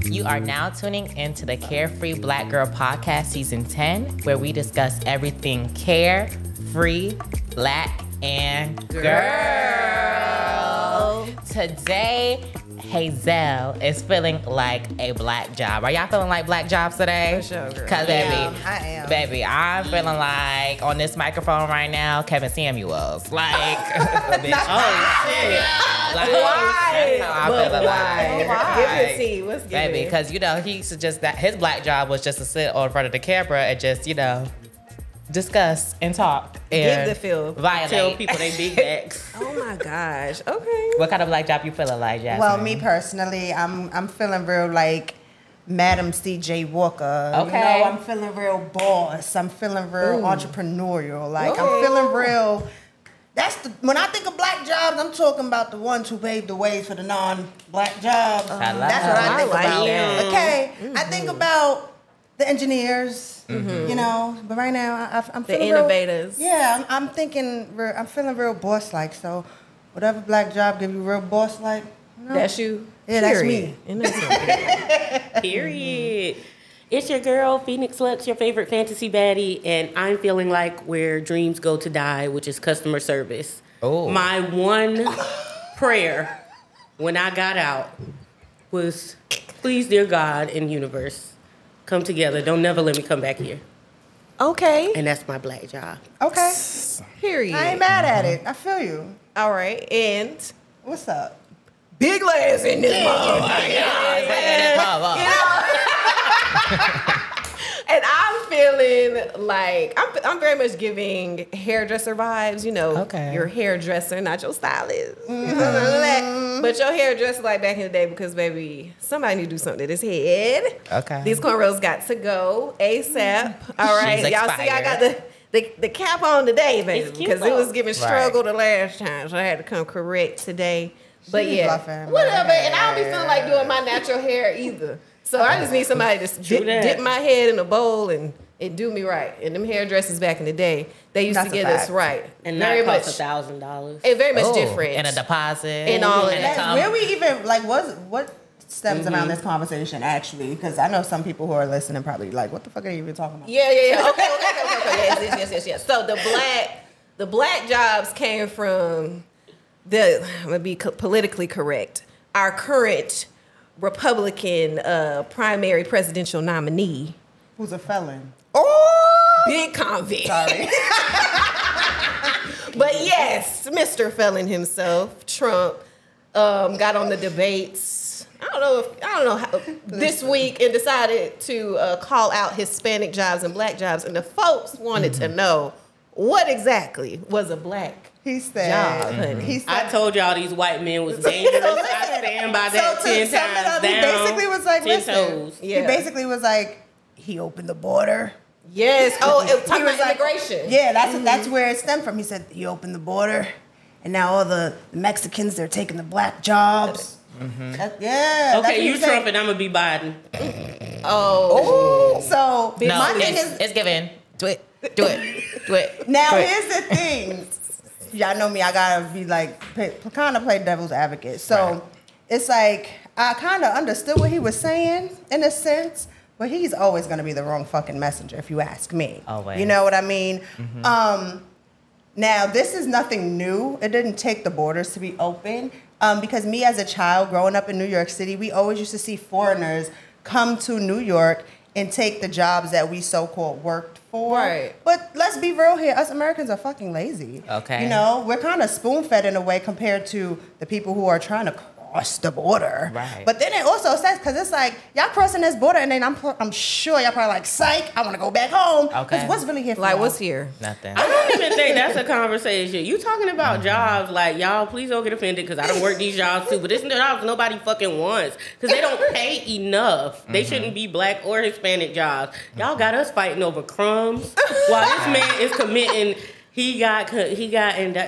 You are now tuning into the Carefree Black Girl Podcast Season 10, where we discuss everything carefree, black, and girl. Today, Hazell is feeling like a black job. Are y'all feeling like black jobs today? For sure, girl. Cause baby, I am. Baby, I'm feeling like on this microphone right now, Kevin Samuels. Like, bitch, oh shit. Like, Why? That's how I'm feeling like. Why? Give me a tea. What's good? Baby, because you know he used to just that his black job was just to sit on front of the camera and just discuss and talk and give the feel. Violate. Tell people they big backs. Oh my gosh. Okay. What kind of black job you feeling like, Jasmine? Well, me personally, I'm feeling real like Madam C.J. Walker. Okay. You know, I'm feeling real boss. I'm feeling real entrepreneurial. Like, Ooh. I'm feeling real. When I think of black jobs, I'm talking about the ones who paved the way for the non-black jobs. I love That's what I think like about. that. Okay. I think about the engineers, you know, but right now I'm The feeling innovators. I'm thinking, I'm feeling real boss-like. So whatever black job give you real boss-like, you know, That's you. Yeah, that's Period. me. And that's something. Period. It's your girl, Phoenix Luxe, your favorite fantasy baddie, and I'm feeling like where dreams go to die, which is customer service. Oh. My one prayer when I got out was, please, dear God and universe, come together. Don't never let me come back here. Okay. And that's my black job. Okay. Period. I ain't mad at it. I feel you. All right. And What's up? big legs in this And I'm feeling like I'm very much giving hairdresser vibes. You know, Okay. your hairdresser, not your stylist. But your hairdresser like back in the day because, baby, somebody need to do something to this head. Okay. These cornrows got to go ASAP. All right. She's Y'all see I got expired. the cap on today, baby. It's cute Because it though. was giving struggle the last time. So I had to come correct today. But She yeah, bluffing, whatever. man. And I don't be feeling like doing my natural hair either. So I just need somebody to True that. dip my head in a bowl and do me right. And them hairdressers back in the day, they used That's to a get us fact. right. And very that much, costs $1,000. and very much Oh, different. and a deposit And all of and that. a com- Where we even, like, what stems around this conversation, actually? Because I know some people who are listening probably like, what the fuck are you even talking about? Yeah. Okay. Yes. So the black jobs came from I'm gonna be politically correct. Our current Republican primary presidential nominee, Who's a felon? big convict. Sorry. But yes, Mr. Felon himself, Trump, got on the debates. I don't know how, this week and decided to call out Hispanic jobs and black jobs, and the folks wanted to know what exactly was a black He said, job, honey. he said, I told y'all these white men was dangerous. I stand by that 10 to sum it times up, down. he basically was like, 10 listen, toes. Yeah. he basically was like, he opened the border. Yes. Oh, it was He talking was about like- immigration. Yeah, that's where it stemmed from. He said he opened the border, and now all the Mexicans, they're taking the black jobs. That- yeah. that's what Okay, he you was saying. Trump and I'm going to be Biden. Oh. So No, my thing is, it's given. Do it. now Do it. here's the thing. Y'all know me. I gotta be like kind of play devil's advocate. So Right. it's like I kind of understood what he was saying in a sense, but he's always gonna be the wrong fucking messenger if you ask me. Always. You know what I mean? Now this is nothing new. It didn't take the borders to be open because me as a child growing up in New York City, we always used to see foreigners come to New York and take the jobs that we so-called worked for. Right. But let's be real here. Us Americans are fucking lazy. Okay. You know, we're kind of spoon-fed in a way compared to the people who are trying to cross the border. Right. But then it also says, because it's like, y'all crossing this border, and then I'm sure y'all probably like, psych, I want to go back home. Okay. Because what's really here for Like, y'all? what's here? Nothing. I don't even think that's a conversation. You talking about jobs, like, y'all, please don't get offended because I don't work these jobs too, but it's jobs nobody fucking wants because they don't pay enough. They shouldn't be black or Hispanic jobs. Y'all got us fighting over crumbs while this man is committing. He got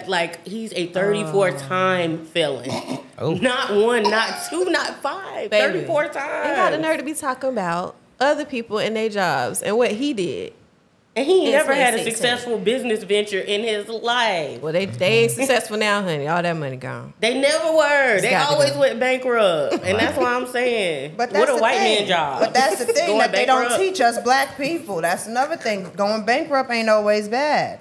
like he's a 34-time felon. Oh. Not one, not two, not five. Baby. 34 times. Ain't got the nerve to be talking about other people and their jobs and what he did. And he In never had a 2016. successful business venture in his life. Well, they ain't successful now, honey. All that money gone. They never were. They gotta always go. went bankrupt. And that's why I'm saying, But that's what a the white thing. man job. But that's the thing Going that they don't bankrupt. teach us black people. That's another thing. Going bankrupt ain't always bad.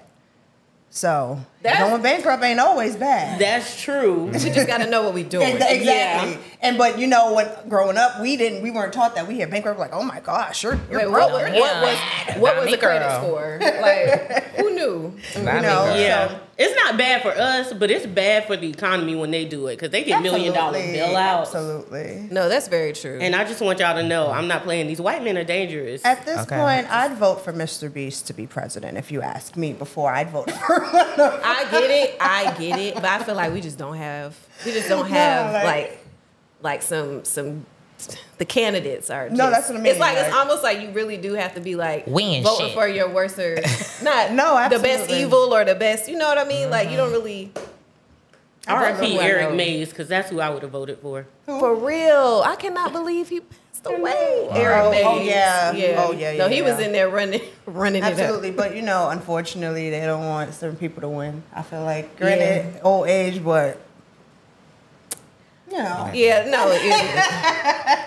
So going bankrupt ain't always bad. That's true. We just got to know what we doing. Exactly. Yeah. And but you know, when growing up, we weren't taught that. We hear bankrupt like, oh my gosh, you're Wait, broke. what Not was me, the credit girl. score? Like, who knew? Not me, know, girl. Yeah. So- It's not bad for us, but it's bad for the economy when they do it because they get $1 million bailouts. Absolutely. No, that's very true. And I just want y'all to know, I'm not playing. These white men are dangerous. At this Okay. point, I'd vote for Mr. Beast to be president if you ask me before I'd vote for I get it, but I feel like we just don't have like some the candidates are just, No, that's what I mean, It's like it's like- almost like you really do have to be like Win voting shit. for your worst or not No, the best absolutely. evil or the best, you know what I mean? Like you don't really R.I.P. I Eric know. Mays because that's who I would have voted for. for real. I cannot believe he passed away. Eric Mays. Oh, yeah. Oh, yeah, No, yeah, he was yeah. in there running it up. Absolutely, but you know, unfortunately, they don't want certain people to win. I feel like, granted, old age, but you know, Yeah, no. It,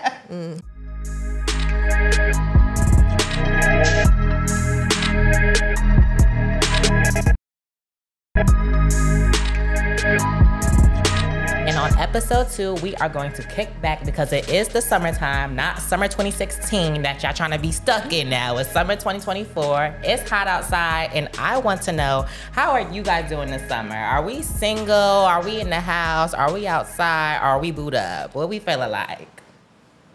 And on episode 2, we are going to kick back because it is the summertime, not summer 2016 that y'all trying to be stuck in now. It's summer 2024. It's hot outside, and I want to know, how are you guys doing this summer? Are we single? Are we in the house? Are we outside? Are we booed up? What we feeling like?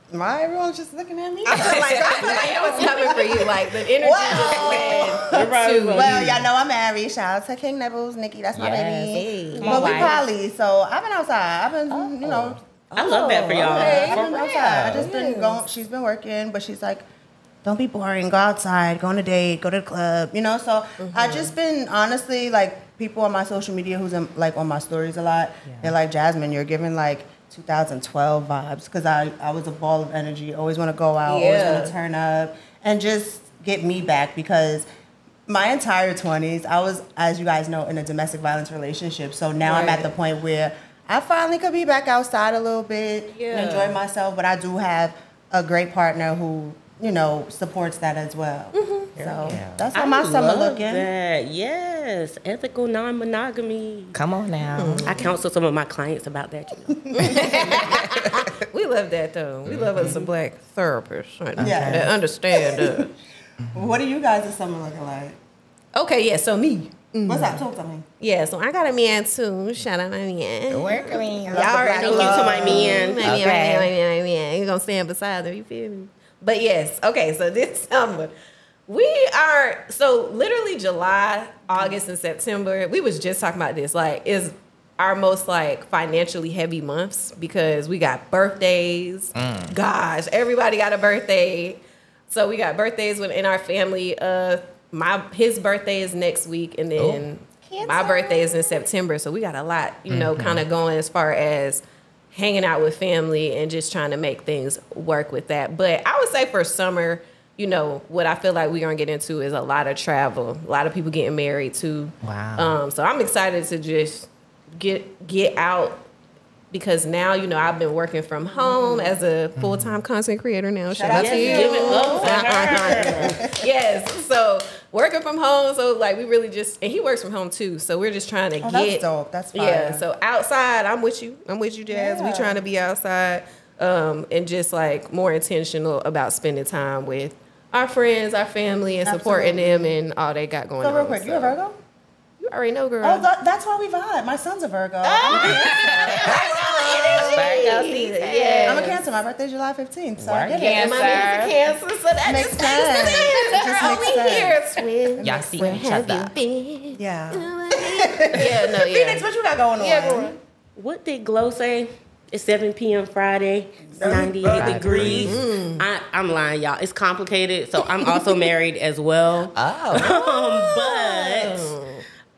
why everyone's just looking at me? I feel like it was coming for you. Like the energy just went Right. to Well, y'all know I'm married. Shout out to King Nibbles, Nikki. That's my Yes. baby. Hey. Come on, But we wife. poly, so I've been outside. I've been, you know, I love that for y'all. I've For been real. outside. I just been going. She's been working, but she's like, don't be boring. Go outside. Go on a date. Go to the club. You know. So I just been honestly like people on my social media who's like on my stories a lot. They're like, Jasmine, you're giving like 2012 vibes because I was a ball of energy. Always want to go out. Always Yeah. want to turn up and just get me back because my entire 20s, I was, as you guys know, in a domestic violence relationship. So now I'm at Right. the point where I finally could be back outside a little bit Yeah. and enjoy myself. But I do have a great partner who, you know, supports that as well. So Yeah. that's how my summer love looking. that. Yes, ethical non-monogamy. Come on now. I counsel some of my clients about that. You know. We love that though. We love us a black therapist right? Yeah. that understand us. What are you guys' summer looking like? Okay, yeah. So me. What's up? Talk to me. Yeah, so I got a man too. Shout out my man. Working. Y'all already Thank you to my man. My man. You're gonna stand beside him, you feel me? But yes, okay, so this summer, we are so literally July, August, and September. We was just talking about this, like, is our most like financially heavy months because we got birthdays. Gosh, everybody got a birthday. So we got birthdays in our family. His birthday is next week, and then my birthday is in September. So we got a lot, you know, kind of going as far as hanging out with family and just trying to make things work with that. But I would say for summer, you know, what I feel like we're gonna get into is a lot of travel. A lot of people getting married too. Wow. So I'm excited to just get out. Because now, you know, I've been working from home as a full-time content creator now. Shout out to you. Give it up for her. Yes. So working from home. So like we really just, and he works from home too. So we're just trying to Oh, get. that's dope. That's fire. Yeah. So outside, I'm with you, Jazz. We Yeah. trying to be outside and just like more intentional about spending time with our friends, our family, and supporting them and all they got going on. So real quick, you a Virgo? You already know, girl. Oh, that's why we vibe. My son's a Virgo. Virgo season. Yeah. I'm a Cancer. My birthday's July 15th. So I Work get it. Cancer. My name's a Cancer, so that Makes just sense. makes sense. It just Girl, makes we here. sense. Twin. Y'all see Where each have other. you been? Yeah. Yeah, no, yeah. Phoenix, what you got going on? Yeah, girl. What did Glow say? It's 7 p.m. Friday, 98 degrees. I'm lying, y'all. It's complicated. So I'm also married as well. Oh. But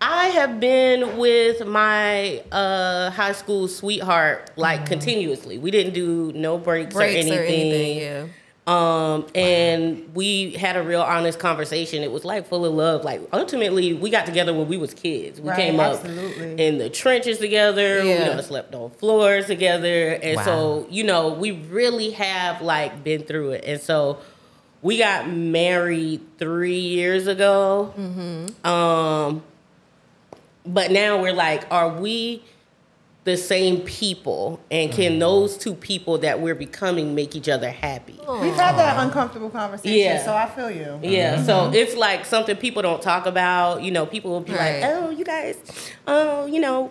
I have been with my high school sweetheart like continuously. We didn't do no breaks or anything. yeah. And we had a real honest conversation. It was like full of love. Like ultimately, we got together when we was kids. We came up in the trenches together. Yeah. We slept on floors together. And so, we really have like been through it. And so we got married 3 years ago. But now we're like, are we the same people, and can those two people that we're becoming make each other happy? We've had that uncomfortable conversation, so I feel you. Yeah, so it's like something people don't talk about. People will be like, oh, you guys,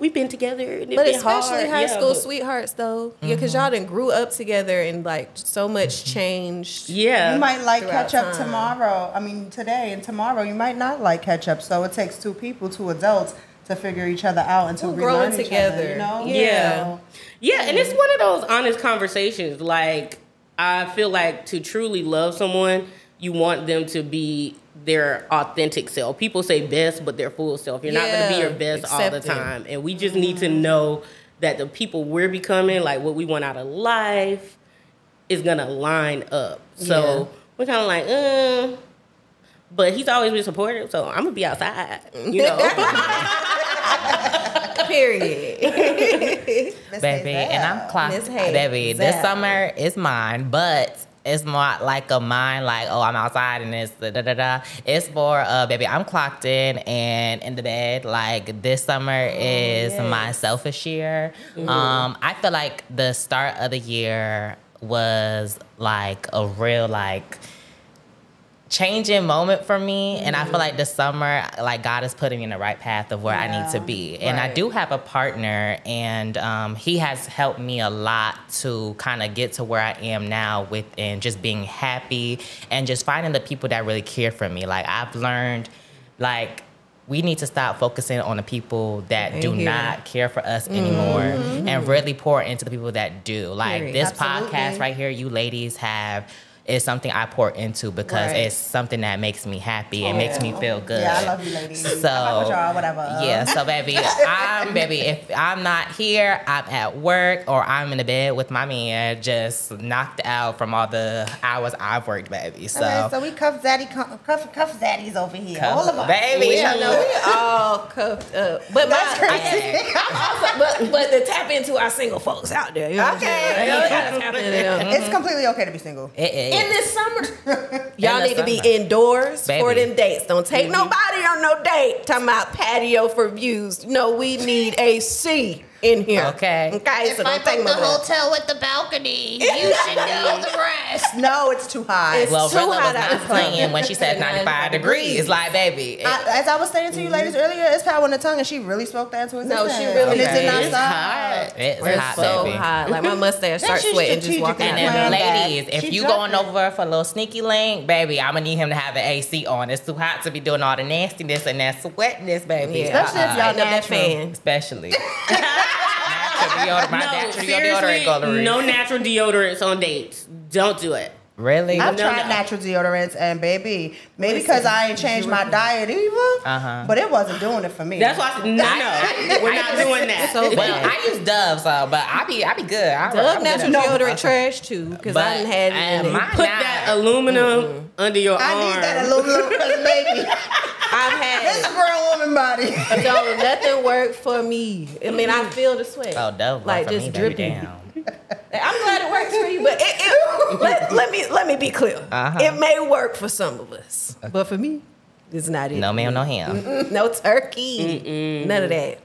we've been together. And but especially high school sweethearts, though. Yeah, because y'all done grew up together and like so much changed. Yeah. You might like catch up tomorrow. I mean, today and tomorrow, you might not like catch up. So it takes two people, two adults, to figure each other out and to relearn together. Each other, Yeah, and it's one of those honest conversations. Like, I feel like to truly love someone, you want them to be their authentic self. People say best, but their full self. You're not going to be your best all the time. And we just need to know that the people we're becoming, like what we want out of life, is going to line up. So we're kind of like, but he's always been supportive, so I'm going to be outside, Period. Baby, and I'm clocked. Baby, this summer is mine, but it's not like a mine, like, oh, I'm outside and it's da-da-da. It's more, baby, I'm clocked in and in the bed. Like, this summer is my selfish year. I feel like the start of the year was like a real, like, changing moment for me, and I feel like this summer, like, God is putting me in the right path of where I need to be. And I do have a partner, and he has helped me a lot to kind of get to where I am now within just being happy and just finding the people that really care for me. Like, I've learned, like, we need to stop focusing on the people that do not care for us anymore and really pour into the people that do. Like, this podcast right here, you ladies have, is something I pour into because it's something that makes me happy and makes me feel good. Yeah, I love you, ladies. So, y'all, whatever. Yeah, so baby, if I'm not here, I'm at work or I'm in the bed with my man, just knocked out from all the hours I've worked, baby. So, okay, so we cuff zaddies over here. All of us. Baby, we all cuffed up. But that's crazy. but to tap into our single folks out there. You know it's completely okay to be single. It is. In this summer, y'all need to be indoors for them dates. Don't take nobody on no date. Talking about patio for views. No, we need AC in here. Okay. If I book the hotel with the balcony, you should know the rest. No, it's too hot. It's well, too Rilla hot was not playing when she said 95 degrees. Like, baby. As I was saying to you ladies earlier, it's power in the tongue, and she really spoke that into existence. No, she really did. And it did not It's stop. hot. It's hot, so baby. hot. Like, my mustache starts she's sweating just walking out. And then, Plan ladies, that. if She you dropped going it. over for a little sneaky link, baby, I'm gonna need him to have an AC on. It's too hot to be doing all the nastiness and that sweatness, baby. Yeah. Especially if y'all Ain't no that natural. fan. Especially. Natural deodorant coloring. No natural deodorants on dates. Don't do it. Really? I've tried natural deodorants, and baby, maybe because I ain't changed my diet either, but it wasn't doing it for me. That's why I said, no, we're not doing that. So Well, I use Dove, so but I be good. Dove natural deodorant trash too, because I didn't have any. Put that aluminum under your arm. I need that aluminum, baby. I've had It's a grown woman body. don't nothing work for me. I mean, I feel the sweat. Oh, Dove, like for just me, dripping. Down. I'm glad it works for you, but let me be clear. It may work for some of us, but for me, it's not it. No ma'am, no ham. No turkey. None of that.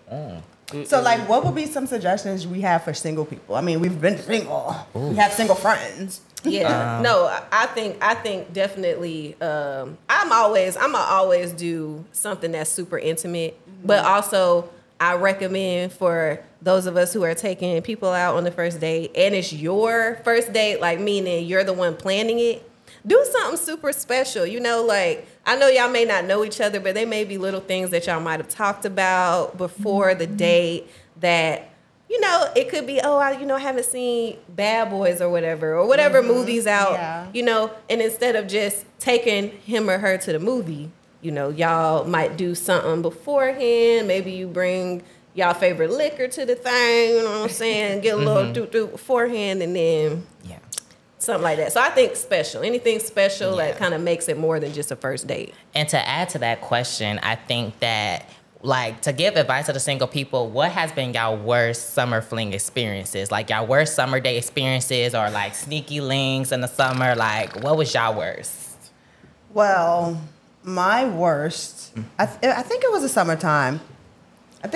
So, like, what would be some suggestions we have for single people? I mean, we've been single. We have single friends. Yeah. No, I think definitely. I'ma always do something that's super intimate, but also I recommend for those of us who are taking people out on the first date, and it's your first date, like meaning you're the one planning it, do something super special. You know, like, I know y'all may not know each other, but there may be little things that y'all might have talked about before the date that, you know, it could be, I haven't seen Bad Boys or whatever movies out, you know, and instead of just taking him or her to the movie, you know, y'all might do something beforehand. Maybe you bring y'all favorite liquor to the thing, you know what I'm saying? Get a little do beforehand, and then Something like that. So I think special. Anything special that kind of makes it more than just a first date. And to add to that question, I think that, like, to give advice to the single people, what has been y'all worst summer fling experiences? Like, y'all worst summer date experiences or, like, sneaky links in the summer? Like, what was y'all worst? Well, my worst, I think it was the summertime. And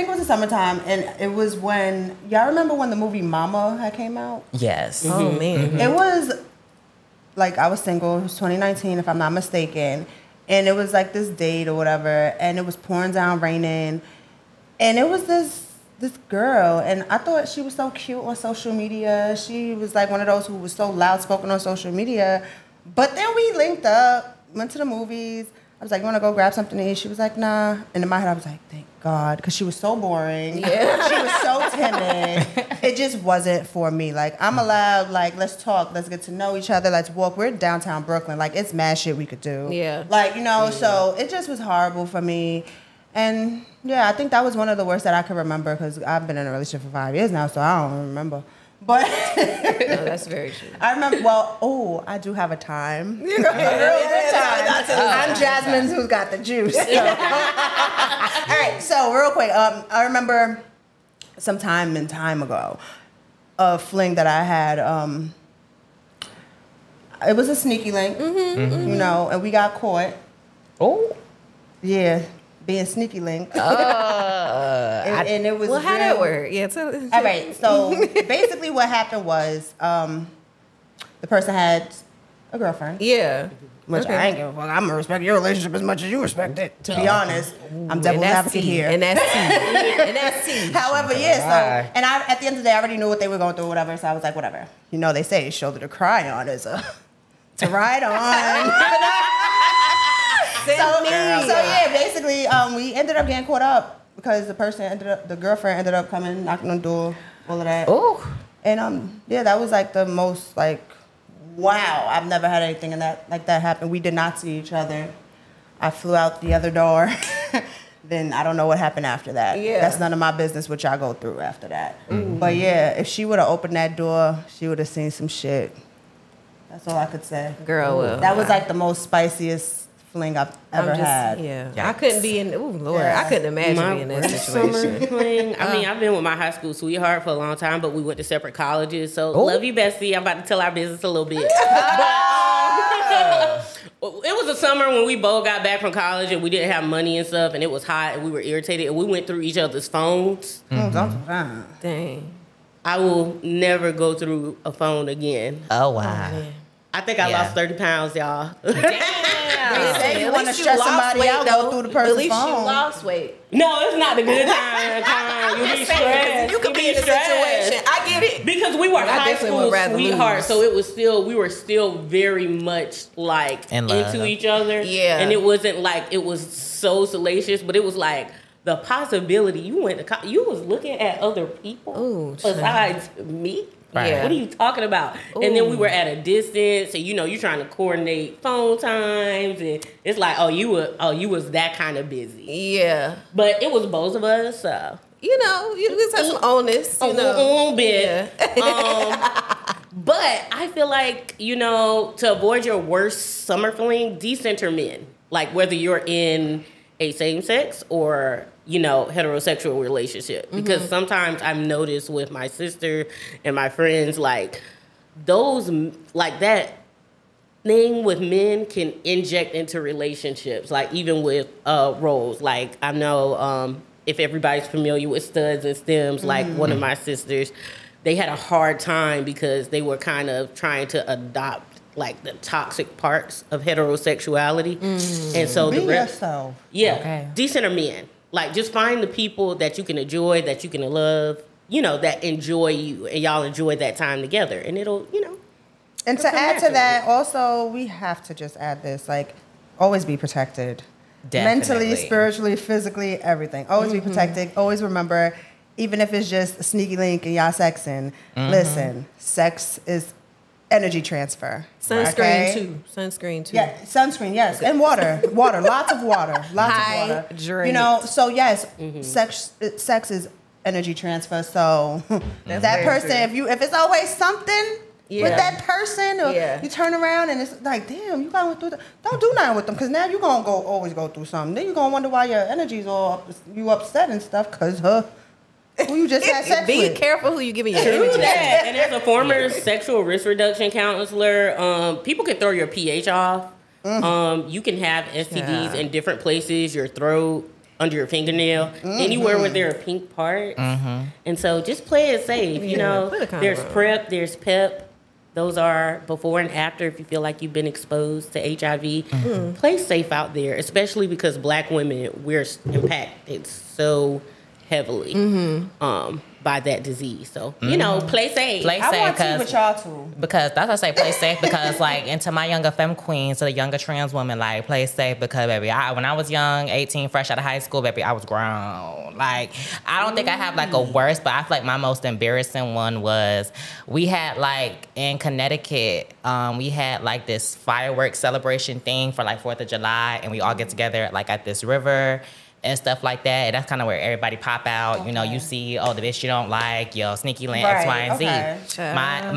it was when, y'all remember when the movie Mama had came out? Yes. Oh, man. It was, like, I was single. It was 2019, if I'm not mistaken. And it was, like, this date or whatever. And it was pouring down, raining. And it was this girl. And I thought she was so cute on social media. She was, like, one of those who was so loud spoken on social media. But then we linked up, went to the movies. I was like, you want to go grab something to eat? She was like, nah. And in my head, I was like, thank God, because she was so boring. Yeah. She was so timid. It just wasn't for me. Like, I'm allowed, like, let's talk, let's get to know each other, let's walk. We're in downtown Brooklyn. Like, it's mad shit we could do. Yeah. Like, you know, so it just was horrible for me. And, yeah, I think that was one of the worst that I can remember because I've been in a relationship for 5 years now, so I don't remember. But no, that's very true. I remember, I do have a time. You know, I'm Jasmine who's got the juice. So. All right, so real quick, I remember some time ago, a fling that I had. It was a sneaky link, you know, and we got caught. Oh. Yeah. Being sneaky link. And it was well, how that work? Yeah. All right. So basically what happened was the person had a girlfriend. Yeah. Which I ain't give a fuck. I'm going to respect your relationship as much as you respect it. To be honest, I'm devil's advocate here. And that's tea. However, yeah. So, and I, at the end of the day, I already knew what they were going through or whatever. So I was like, whatever. You know, they say shoulder to cry on is a to ride on. So yeah, basically, we ended up getting caught up because the girlfriend ended up coming, knocking on the door, all of that. Oh. And yeah, that was like the most like, wow, I've never had anything like that happen. We did not see each other. I flew out the other door. Then I don't know what happened after that. Yeah. That's none of my business what y'all go through after that. Mm-hmm. But yeah, if she would have opened that door, she would have seen some shit. That's all I could say. Girl, well, that was like the most spiciest fling I've ever had. Yeah. Yikes. I couldn't be in, Lord, I couldn't imagine being in that situation. Summer fling. I mean, I've been with my high school sweetheart for a long time, but we went to separate colleges. So love you, Bessie. I'm about to tell our business a little bit. It was a summer when we both got back from college and we didn't have money and stuff, and it was hot and we were irritated and we went through each other's phones. Mm-hmm. Dang. I will never go through a phone again. Oh, wow. Oh, I think I lost 30 pounds, y'all. Damn. You want to stress somebody out, go through the person's phone. At least you lost weight. No, it's not a good time. You be stressed. You could be in a situation. I get it. Because we were high school sweethearts, so we were still very much like into each other. Yeah. And it wasn't like it was so salacious, but it was like the possibility you was looking at other people besides me. Right. Yeah. What are you talking about? Ooh. And then we were at a distance, and you're trying to coordinate phone times, and it's like, you was that kind of busy. Yeah. But it was both of us, so you just have some onus, a little bit. Yeah. But I feel like to avoid your worst summer fling, decenter men, like whether you're in a same sex or heterosexual relationship, because sometimes I've noticed with my sister and my friends, like those, like that thing with men can inject into relationships, like even with roles. Like I know if everybody's familiar with studs and stems, like one of my sisters, they had a hard time because they were kind of trying to adopt like the toxic parts of heterosexuality, and so be yourself. Yeah, decenter men. Like, just find the people that you can enjoy, that you can love, that enjoy you, and y'all enjoy that time together, and it'll, And to add to that, also, we have to just add this, like, always be protected. Definitely. Mentally, spiritually, physically, everything. Always be protected. Always remember, even if it's just a sneaky link and y'all sexing, listen, sex is energy transfer. Sunscreen too. Yeah, sunscreen, yes. And water. Lots of water. Hydrate. So yes, sex is energy transfer. So that person, if it's always something, with that person, or you turn around and it's like, damn, you got through that. Don't do nothing with them, because now you're going to always go through something. Then you're going to wonder why your energy's all you upset and stuff, because who you just had sex Be with. careful who you giving your True energy. that. And as a former sexual risk reduction counselor, people can throw your pH off. You can have STDs in different places, your throat, under your fingernail, anywhere where there are pink parts. And so just play it safe. You know, there's PrEP, there's PEP. Those are before and after if you feel like you've been exposed to HIV. Play safe out there, especially because Black women, we're impacted so heavily by that disease. So, you know, play safe. Play safe. I want to with y'all too. Because that's why I say play safe, because like, and to my younger femme queens, to the younger trans women, like, play safe, because baby, when I was young, 18, fresh out of high school, baby, I was grown. Like, I don't think I have like a worst, but I feel like my most embarrassing one was, we had like in Connecticut, we had like this fireworks celebration thing for like 4th of July, and we all get together like at this river and stuff like that. And that's kind of where everybody pop out. You know, you see, the bitch you don't like, sneaky link, X, Y, and Z.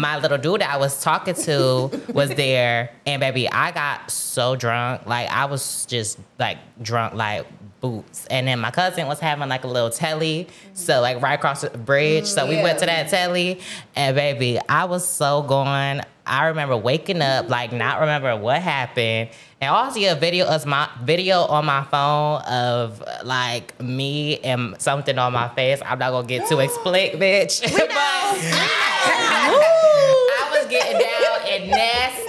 My little dude that I was talking to was there, and baby, I got so drunk. Like, I was just like drunk like boots. And then my cousin was having like a little telly, so like right across the bridge. So we went to that telly, and baby, I was so gone. I remember waking up, like not remember what happened. And I also see a video on my phone of like me and something on my face. I'm not gonna get too explicit, bitch. But I was getting down and nasty.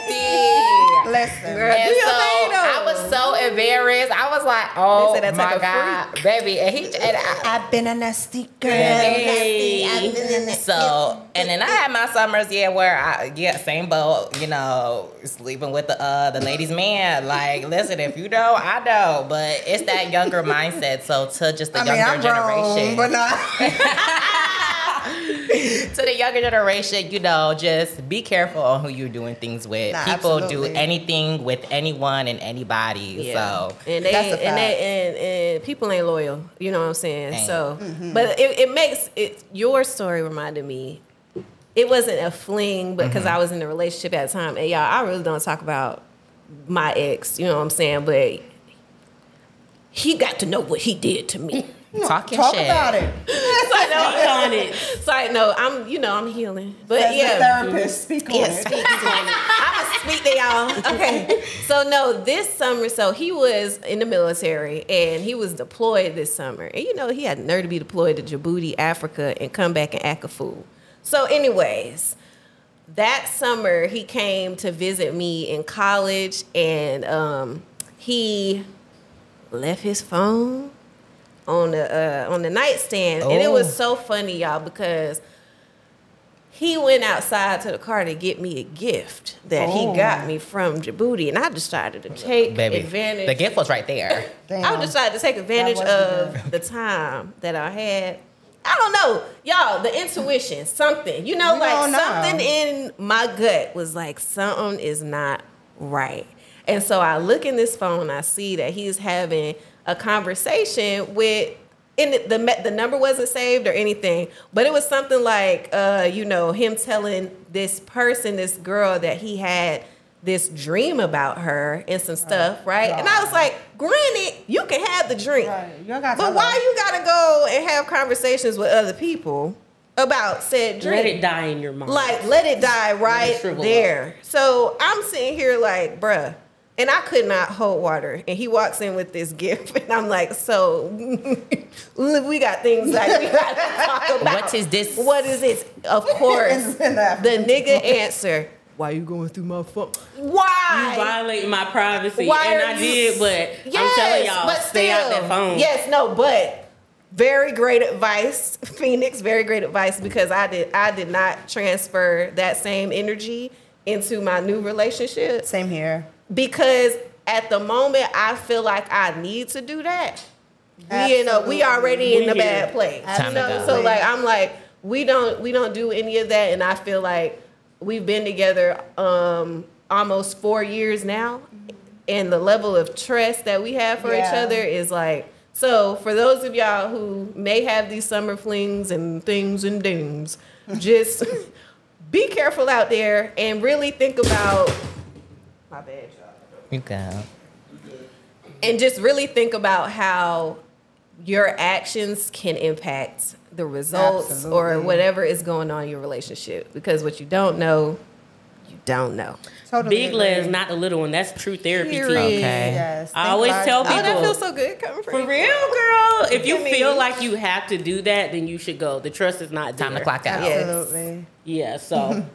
Listen, Girl, And so I was so embarrassed. I was like, oh my God, baby. And I've been a nasty girl. So, and then I had my summers, where same boat, sleeping with the ladies' man. Like, listen, if you know, I know, but it's that younger mindset. So to just the younger generation, but not. to the younger generation, just be careful on who you're doing things with. People do anything with anyone and anybody. So and people ain't loyal. You know what I'm saying? So, but it makes it. Your story reminded me. It wasn't a fling, but because I was in a relationship at the time, and y'all, I really don't talk about my ex. You know what I'm saying? But he got to know what he did to me. Talk shit about it. So I know I'm healing. But As the therapist, speak on it. Speak on it. I'm gonna speak to y'all. Okay. So no, this summer, so he was in the military and he was deployed this summer. And he had the nerve to be deployed to Djibouti, Africa, and come back and act a fool. So anyways, that summer he came to visit me in college, and he left his phone on the nightstand. And it was so funny, y'all, because he went outside to the car to get me a gift that he got me from Djibouti, and I decided to take advantage. The gift was right there. I decided to take advantage of the time that I had. I don't know, y'all, the intuition, something, something in my gut was like, something is not right. And so I look in this phone, I see that he's having a conversation with, and the number wasn't saved or anything, but it was something like, him telling this girl that he had this dream about her and some stuff, right? And I was like, granted, you can have the dream, but why you gotta go and have conversations with other people about said dream? Let it die in your mind. Like, let it die right there. So I'm sitting here like, bruh, and I could not hold water. And he walks in with this gift, and I'm like, so we got things like we got to talk about. What is this? What is this? Of course, the nigga answer, why you going through my phone? Why? You violate my privacy. Why and are I you- did, but I'm telling y'all, stay out that phone. Yes, no, but very great advice, Phoenix. Very great advice, because I did not transfer that same energy into my new relationship. Same here. Because at the moment, I feel like I need to do that. We already in the bad place. So like, I'm like, we don't do any of that, and I feel like we've been together almost 4 years now, and the level of trust that we have for each other is like. So for those of y'all who may have these summer flings and things and dings, just be careful out there and really think about. My bad, y'all. You go. And just really think about how your actions can impact the results or whatever is going on in your relationship. Because what you don't know, you don't know. Totally Big agree. Les, not the little one. That's true therapy too. Okay. Yes. I always tell people. Oh, that feels so good coming from For you. real, girl. If you I mean- feel like you have to do that, then you should go. The trust is not there. Time to clock out. Yes. Absolutely. Yeah, so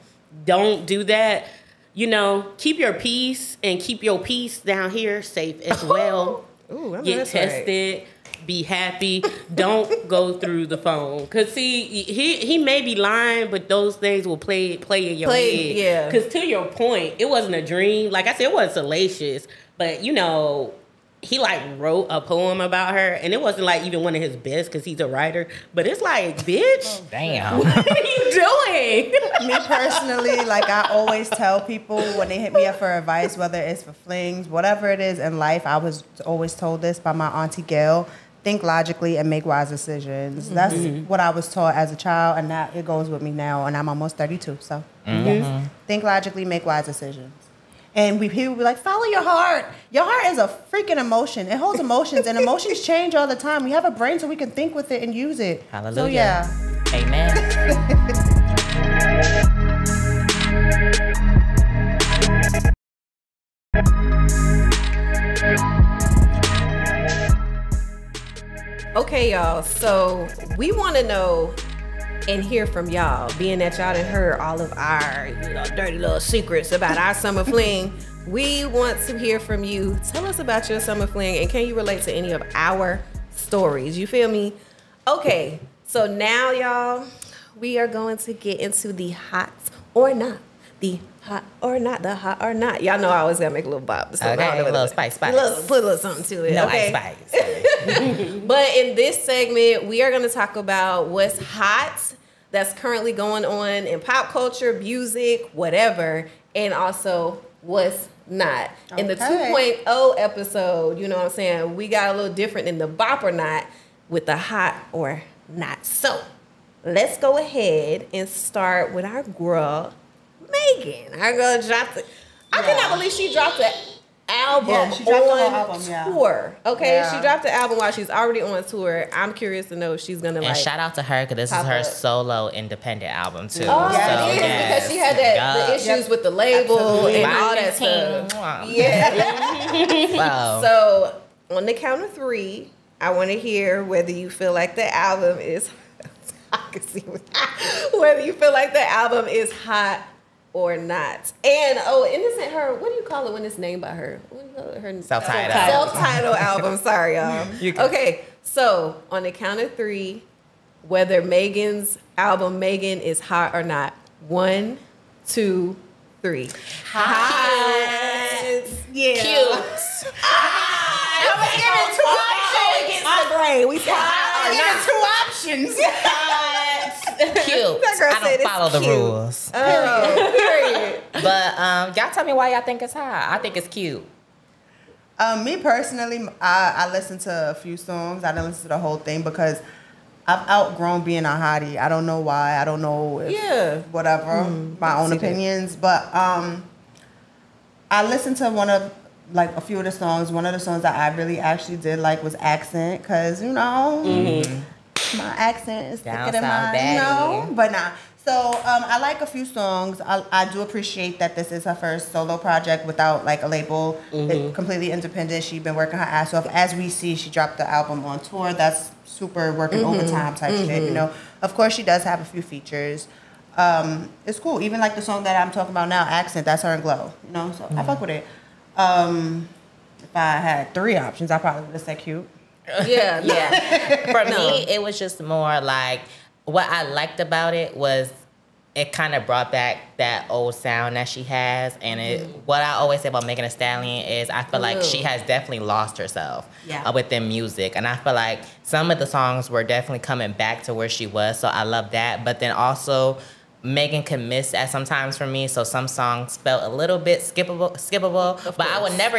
don't do that. You know, keep your peace and keep your peace down here safe as well. Ooh, I know Get that's right. tested. Be happy. Don't go through the phone. Cause see, he may be lying, but those things will play in your head. Yeah. Cause to your point, it wasn't a dream. Like I said, it wasn't salacious, but you know, he like wrote a poem about her, and it wasn't like even one of his best because he's a writer. But it's like, bitch, Damn. what are you doing? Me personally, like I always tell people when they hit me up for advice, whether it's for flings, whatever it is in life, I was always told this by my auntie Gail: think logically and make wise decisions. That's what I was taught as a child, and that it goes with me now. And I'm almost 32, so yes. Think logically, make wise decisions. And people be like, follow your heart. Your heart is a freaking emotion. It holds emotions, and emotions change all the time. We have a brain so we can think with it and use it. Hallelujah. So yeah. Amen. Okay, y'all. So we want to know and hear from y'all, being that y'all done heard all of our, dirty little secrets about our summer fling. We want to hear from you. Tell us about your summer fling, and can you relate to any of our stories? You feel me? Okay, so now, y'all, we are going to get into the hot or not. The hot or not, the hot or not. Y'all know I always gotta make a little bop. So Okay, a little spice. Put a little something to it. No okay? ice spice. But in this segment, we are going to talk about what's hot that's currently going on in pop culture, music, whatever, and also what's not. In the Okay. 2.0 episode, you know what I'm saying, we got a little different in the bop or not with the hot or not. So let's go ahead and start with our girl, Megan. Our girl dropped it. I cannot believe she dropped the album Yeah, she dropped the whole on album, yeah. tour. Okay, Yeah. she dropped the album while she's already on tour. I'm curious to know if she's gonna And like. shout out to her because this is pop her up. solo independent album too. Oh, Yeah, it is, yes. because she had that the issues with the label Absolutely. and all that stuff. Yeah. Wow. So on the count of 3, I want to hear whether you feel like the album is. I can see whether you feel like the album is hot or not. And Innocent Her, what do you call it when it's named by her? What do you call it? Her Self-titled. Self-titled album. Sorry, y'all. Okay, so on the count of 3, whether Megan's album Megan is hot or not. 1, 2, 3. Hot. Yeah. Cute. I was giving 2 options. Against the brain. We said hot or not. 2 options. Cute. That girl I said don't it's follow the cute. rules. Period. But y'all tell me why y'all think it's hot. I think it's cute. Me personally, I listened to a few songs. I didn't listen to the whole thing because I've outgrown being a hottie. I don't know why. I don't know if whatever, my own opinions. But I listened to a few of the songs. One of the songs that I really actually did like was Accent, because, you know, my accent is thicker than Down mine, south you know? daddy. But nah. So I like a few songs. I do appreciate that this is her first solo project without like a label. It's completely independent. She's been working her ass off. As we see, she dropped the album on tour. That's super working overtime type shit, you know? Of course, she does have a few features. It's cool. Even like the song that I'm talking about now, Accent, that's her and Glow, you know? So I fuck with it. If I had 3 options, I probably would have said cute. Yeah. Yeah. For me, it was just more like what I liked about it was it kind of brought back that old sound that she has. And what I always say about Megan Thee Stallion is I feel like she has definitely lost herself within music. And I feel like some of the songs were definitely coming back to where she was. So I love that. But then also Megan can miss at sometimes for me, so some songs felt a little bit skippable. But I would never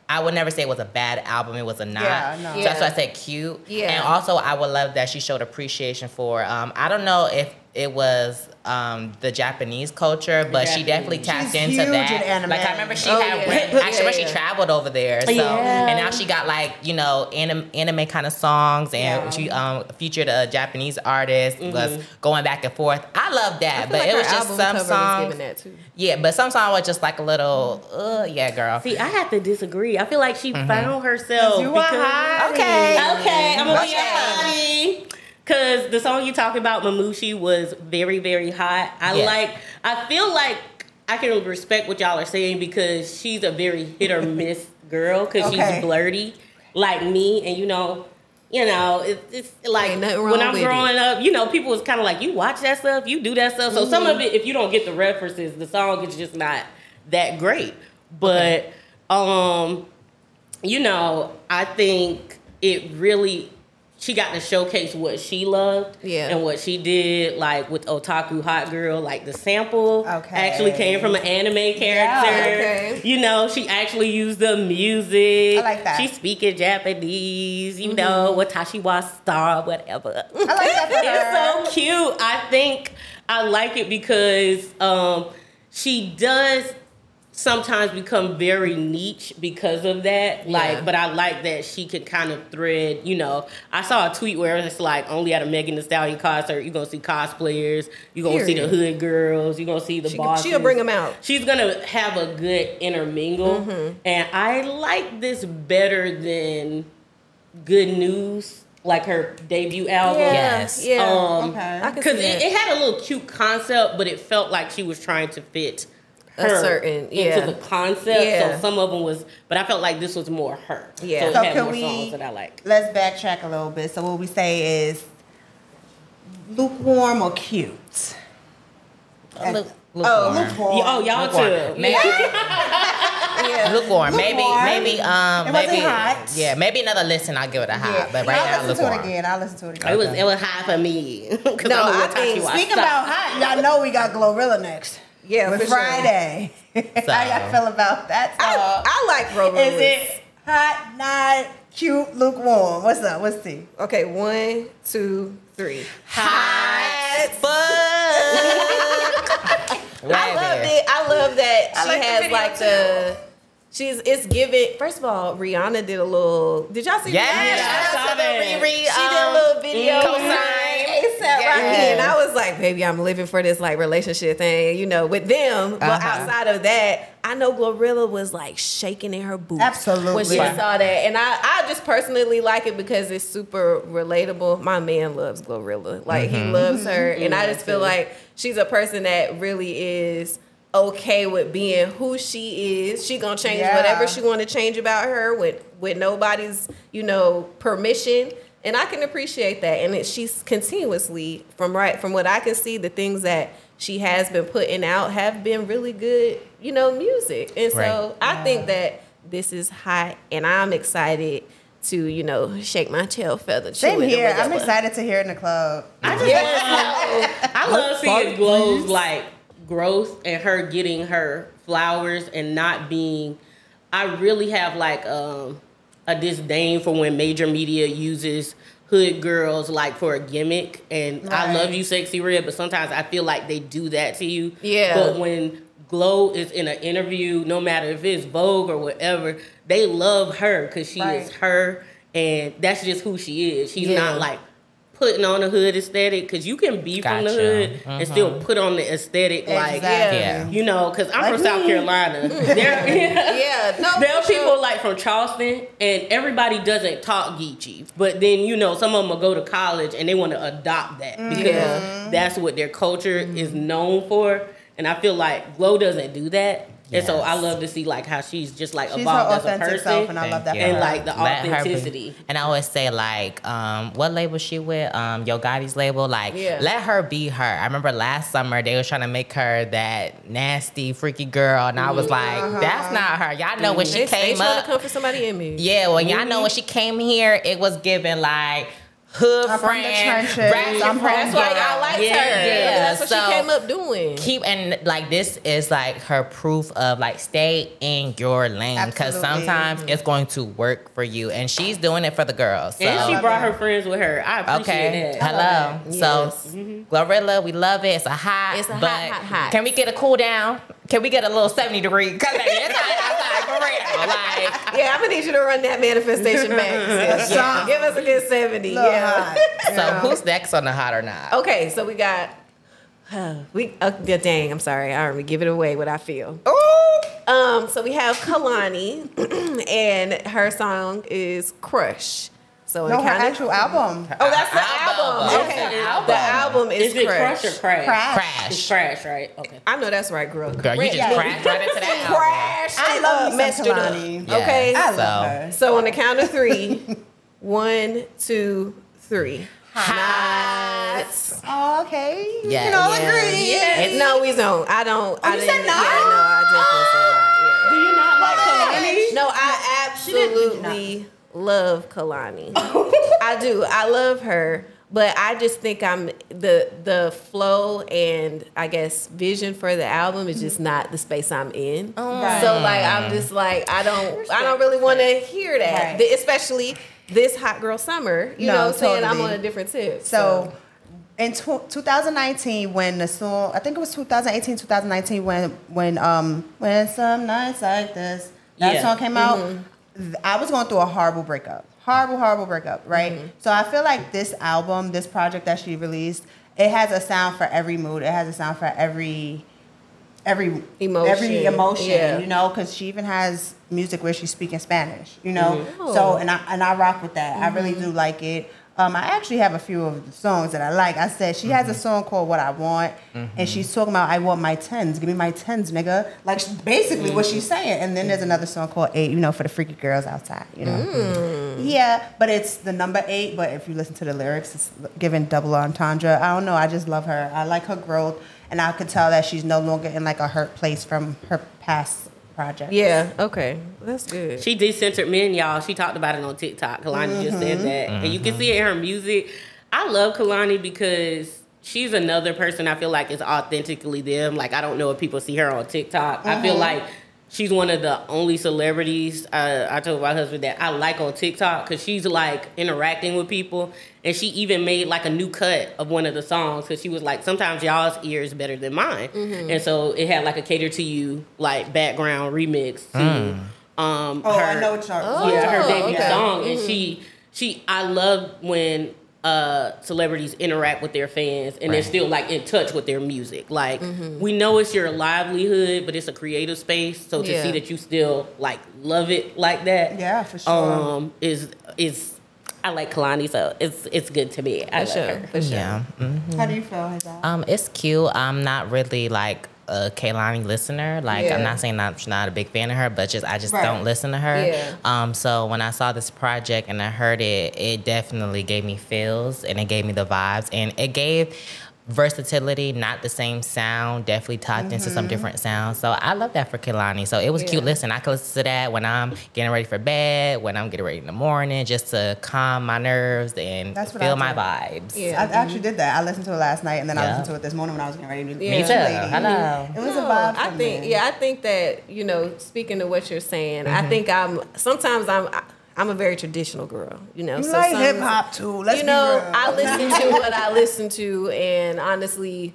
I would never say it was a bad album. It was a not. Yeah, no. So that's why I said cute. Yeah. And also I would love that she showed appreciation for, I don't know if it was the Japanese culture, but she definitely tapped into that. Like I remember she she traveled over there, so and now she got like anime kind of songs, and she featured a Japanese artist, was going back and forth. I love that, but it was just some songs. Yeah, but some songs was just like a little, yeah, girl. See, I have to disagree. I feel like she found herself. You are okay, I'm gonna be a hottie. Because the song you talking about, Mamushi, was very, very hot. I feel like I can respect what y'all are saying because she's a very hit or miss girl because she's blurty like me. And, it's like when I'm growing up, people was kind of like, you watch that stuff, you do that stuff. So some of it, if you don't get the references, the song is just not that great. But, I think it really... She got to showcase what she loved and what she did, like with Otaku Hot Girl. Like the sample actually came from an anime character. She actually used the music. I like that. She speaking Japanese, Watashi wa star, whatever. I like that. It's so cute. I think I like it because she does sometimes become very niche because of that. But I like that she could kind of thread, I saw a tweet where it's like only at a Megan Thee Stallion concert, you're going to see cosplayers, you're going to see the hood girls, you're going to see the bosses. She'll bring them out. She's going to have a good intermingle. And I like this better than Good News, like her debut album. Yes. Yeah. Because it had a little cute concept, but it felt like she was trying to fit into the concept. So some of them was, but I felt like this was more her. Yeah. So it had more songs that I like. Let's backtrack a little bit. So what we say is lukewarm or cute? Lukewarm. Lukewarm. Y'all too. Lukewarm. Maybe It wasn't hot. Yeah, maybe another listen I'll give it a hot. But right now, I'll listen to it again. It was hot for me. I think speaking about hot, y'all know we got Glorilla next. Yeah, with Friday. So. How y'all feel about that song? I like Glorilla. Is it hot, not cute, lukewarm? What's up? What's the? Okay, 1, 2, 3. Hot fuck. I loved it. I love that she has like the. It's giving. First of all, Rihanna did a little. Did y'all see? Shout out to the Riri. She did a little video. Co-sign. And I was like, baby, I'm living for this like relationship thing, with them. But outside of that, I know Glorilla was like shaking in her boots. Absolutely. When she saw that. And I just personally like it because it's super relatable. My man loves Glorilla. Like he loves her. And I just feel like she's a person that really is okay with being who she is. She gonna change whatever she want to change about her with nobody's, permission. And I can appreciate that. And she's continuously, from what I can see, the things that she has been putting out have been really good, music. And so I think that this is hot, and I'm excited to, shake my tail feather. Same here. I'm excited to hear it in the club. I love seeing Glow's like growth and her getting her flowers and not being. I really have like a disdain for when major media uses hood girls like for a gimmick, and I love you, Sexy Red, but sometimes I feel like they do that to you. Yeah. But when Glow is in an interview, no matter if it's Vogue or whatever, they love her because she is her, and that's just who she is. She's not like putting on the hood aesthetic, because you can be from the hood and still put on the aesthetic, like, because I'm from South Carolina. There are people like from Charleston, and everybody doesn't talk Geechee, but then some of them will go to college and they want to adopt that because that's what their culture is known for, and I feel like Glow doesn't do that. And so I love to see like how she's just like evolved as a person, self, and I love that. And like the authenticity. And I always say like, what label she with? Yo Gotti's label. Like, let her be her. I remember last summer they was trying to make her that nasty, freaky girl, and I was like, that's not her. Y'all know when she came trying up. to come for somebody in me. Yeah, well, y'all know when she came here, it was given like hood I'm from the friend. trenches. ratchet I'm friend. That's why y'all liked Yeah, her. yeah. That's what So, she came up doing. Keep and like this is like her proof of like stay in your lane because Absolutely. sometimes it's going to work for you, and she's doing it for the girls. So. And she brought her friends with her. I appreciate that. Hello. Yes. So Glorilla, we love it. It's a hot. It's a but hot. Can we get a cool down? Can we get a little 70 degree? Because it's hot outside for real. Like, Yeah, I'm gonna need you to run that manifestation back. Yeah. Give us a good 70. Little Yeah. hot. so who's next on the hot or not? Okay, so we got dang, I'm sorry. I already give it away what I feel. Ooh. So we have Kehlani and her song is Crush. So No, it her kinda, actual album. Oh, that's the Album. album. It's Okay. an album. The album is Is it Crush. Crush or Crash? Crash. It's Crash, right? Okay. I know that's right, girl. Girl, you just Yeah. crashed right into that album. Crashed I it love up, me messed some it up. Kehlani. Yeah. Okay. I So- love her. So on the count of 3, 1, 2, 3. Hot. Oh, okay. We Yeah. can all Yeah. agree. Yeah. No, we don't. I don't. I you didn't. said no? Yeah, no, I definitely said not. Do you not like Kehlani? No, I absolutely love Kehlani. I do. I love her, but I just think I'm the flow and I guess vision for the album is just not the space I'm in. Right. So like I'm just like I don't really want to hear that, Right. especially this hot girl summer. You No, know what I'm saying? I'm totally. on a different tip. So in 2019, when the song, I think it was 2018, 2019, when some nights like this, that Yeah. song came out, I was going through a horrible breakup. Horrible breakup, right? So I feel like this album, this project that she released, it has a sound for every mood. It has a sound for every emotion, Yeah. you know, because she even has music where she's speaking Spanish, you know. So and I rock with that. I really do like it. I actually have a few of the songs that I like. I said she has a song called "What I Want," and she's talking about I want my tens. Give me my tens, nigga. Like basically what she's saying. And then there's another song called "8," you know, for the freaky girls outside, you know. Yeah, but it's the number 8. But if you listen to the lyrics, it's giving double entendre. I don't know. I just love her. I like her growth, and I could tell that she's no longer in like a hurt place from her past project. yeah, okay, that's good. She decentered men, y'all. She talked about it on TikTok. Kehlani just said that. And you can see it in her music. I love Kehlani because she's another person I feel like is authentically them. Like, I don't know if people see her on TikTok. I feel like she's one of the only celebrities, I told my husband that I like on TikTok because she's like interacting with people. And she even made like a new cut of one of the songs because she was like, sometimes y'all's ear is better than mine. And so it had like a cater to you like background remix to her, I know what you're her debut okay. song. And she I love when celebrities interact with their fans and they're still like in touch with their music. Like we know it's your livelihood, but it's a creative space. So to Yeah. see that you still like love it like that, Yeah, for sure. is I like Kehlani, so it's good to me. I love her. For sure. Yeah. How do you feel, Hazell? It's cute. I'm not really like a Kehlani listener. Like Yeah. I'm not saying I'm not a big fan of her, but I just Right. don't listen to her. Yeah. So when I saw this project and I heard it, it definitely gave me feels and it gave me the vibes and it gave versatility, not the same sound, definitely tapped into some different sounds. So I love that for Kehlani. So it was cute. Listen, I could listen to that when I'm getting ready for bed, when I'm getting ready in the morning, just to calm my nerves and That's what feel I my do. vibes. Yeah. I actually did that. I listened to it last night, and then I Yeah. listened to it this morning when I was getting ready to do Me too. lady. Hello. It was a No, vibe for I think, me. I think that, you know, speaking of what you're saying, I think I'm a very traditional girl, you know. You so like some- hip hop too. Let's you be know, real. I listen to what I listen to, and honestly,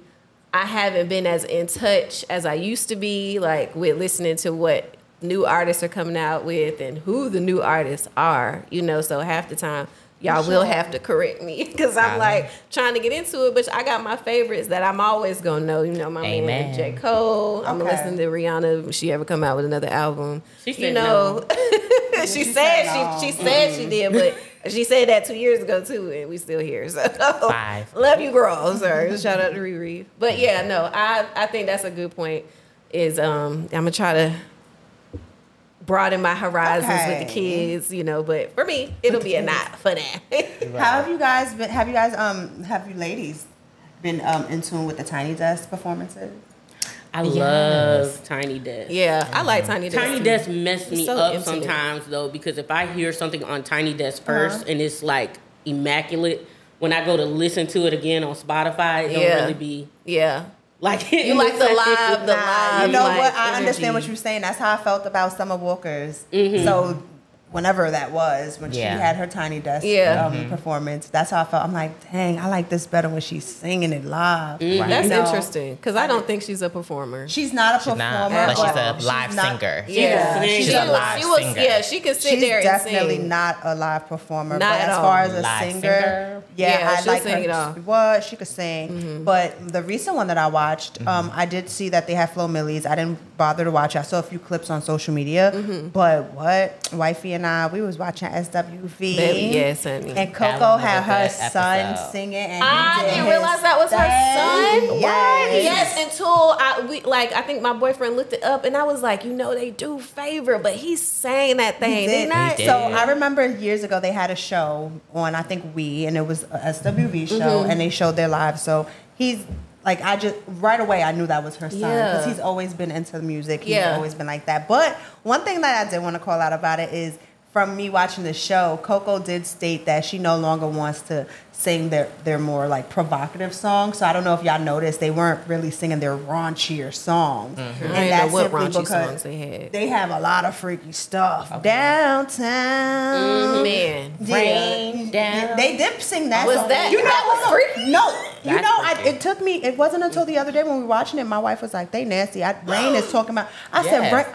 I haven't been as in touch as I used to be, like with listening to what new artists are coming out with and who the new artists are, you know. So half the time, y'all will have to correct me because I'm like trying to get into it, but I got my favorites that I'm always gonna know. You know, my man Amen. J. Cole. I'm gonna Okay. listen to Rihanna if she ever come out with another album. She said you know, she said no. she said she did, but she said that 2 years ago too, and we still here. So 5. love you, girl. Sorry, shout out to Riri. But yeah, no, I think that's a good point. Is I'm gonna try to broaden my horizons with the Okay. kids, you know. But for me, it'll be a not for that. How have you guys been? Have you ladies been in tune with the Tiny Desk performances? I love Tiny Desk. Yeah, I like Tiny Desk. Tiny too. Desk mess me so up intimate. sometimes though, because if I hear something on Tiny Desk first and it's like immaculate. When I go to listen to it again on Spotify, it don't really be like you like the live. You know like, what? I energy. understand what you're saying. That's how I felt about Summer Walker's. So whenever that was, when she had her Tiny Desk performance, that's how I felt. I'm like, dang, I like this better when she's singing it live. Right. That's interesting because I don't think she's a performer. She's not a performer, but she's a live singer. She's a live singer. Yeah, she can sit there and definitely sing. not a live performer. Not but at as all. far as a Live singer, I she'll like sing it her. off. What she could sing, but the recent one that I watched, I did see that they had Flo Millies. I didn't bother to watch it. I saw a few clips on social media, but wifey and I, we was watching SWV. Yes, honey. And Coco had her son singing, and I didn't realize that was her son. Yes. Until I think my boyfriend looked it up, and I was like, they do favor, but he sang that thing. He did. He So did. I remember years ago they had a show on, I think and it was a SWV show, and they showed their live. So he's like, I just right away I knew that was her son because he's always been into the music. He's always been like that. But one thing that I did want to call out about it is, from me watching the show, Coco did state that she no longer wants to sing their more like provocative songs. So I don't know if y'all noticed, they weren't really singing their raunchier songs. I And didn't know that's what simply raunchy because songs they had. they have a lot of freaky stuff. Downtown. Man. Rain down. They did sing that Was song. that- You know, that was freaky? No. That's freaky. It took me, it wasn't until the other day when we were watching it, my wife was like, they nasty. Rain is talking about, I said, Rain.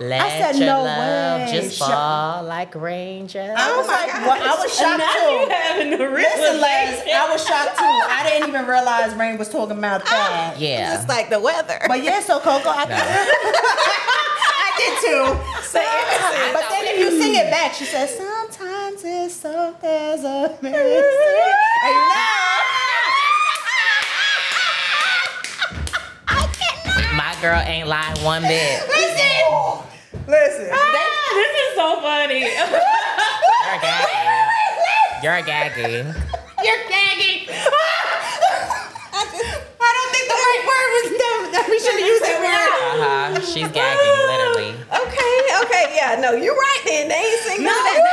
Let I said, your no love way. just fall like rain just. I was like, well, I was shocked now too. you having the Listen, Les, I was shocked too. I didn't even realize Rain was talking about that. Yeah. Just like the weather. But yeah, so Coco, I did too. But then if you sing it back, she says, sometimes it's so there's a mistake. And you know. My girl ain't lying one bit. Listen. This is so funny. You're gagging. You're gagging. You're gagging. I don't think the right word was that we should have used that word. She's gagging, literally. Okay, yeah, no, you're right then. They ain't sing none of that.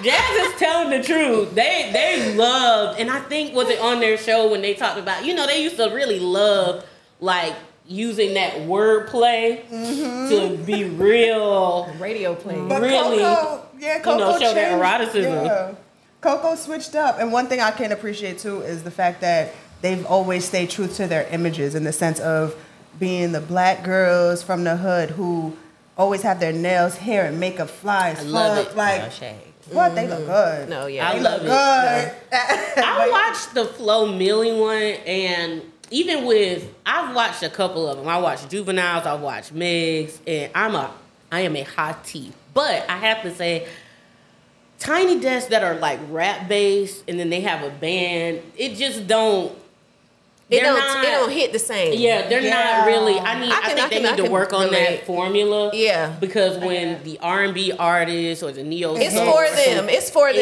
Jazz is telling the truth. They loved, and I think was it on their show when they talked about, they used to really love like using that wordplay to be real Radio play. But really, Coco show their changed. eroticism. Yeah. Coco switched up. And one thing I can appreciate too is the fact that they've always stayed true to their images in the sense of being the black girls from the hood who always have their nails, hair, and makeup fly as I love fuck. it. Like, No shade. what? They look good. No, yeah. I They love look it. good. I watched the Flo Millie one, and even I've watched a couple of them. I watched Juveniles, I watched Megs, and I am a hottie. But I have to say, Tiny Desks that are like rap based, and then they have a band, it just don't. It don't hit the same. Yeah, they're not really. I think they need to work on relate. that formula. Yeah. Because when the R&B artists or the neo, It's for them. It's for them.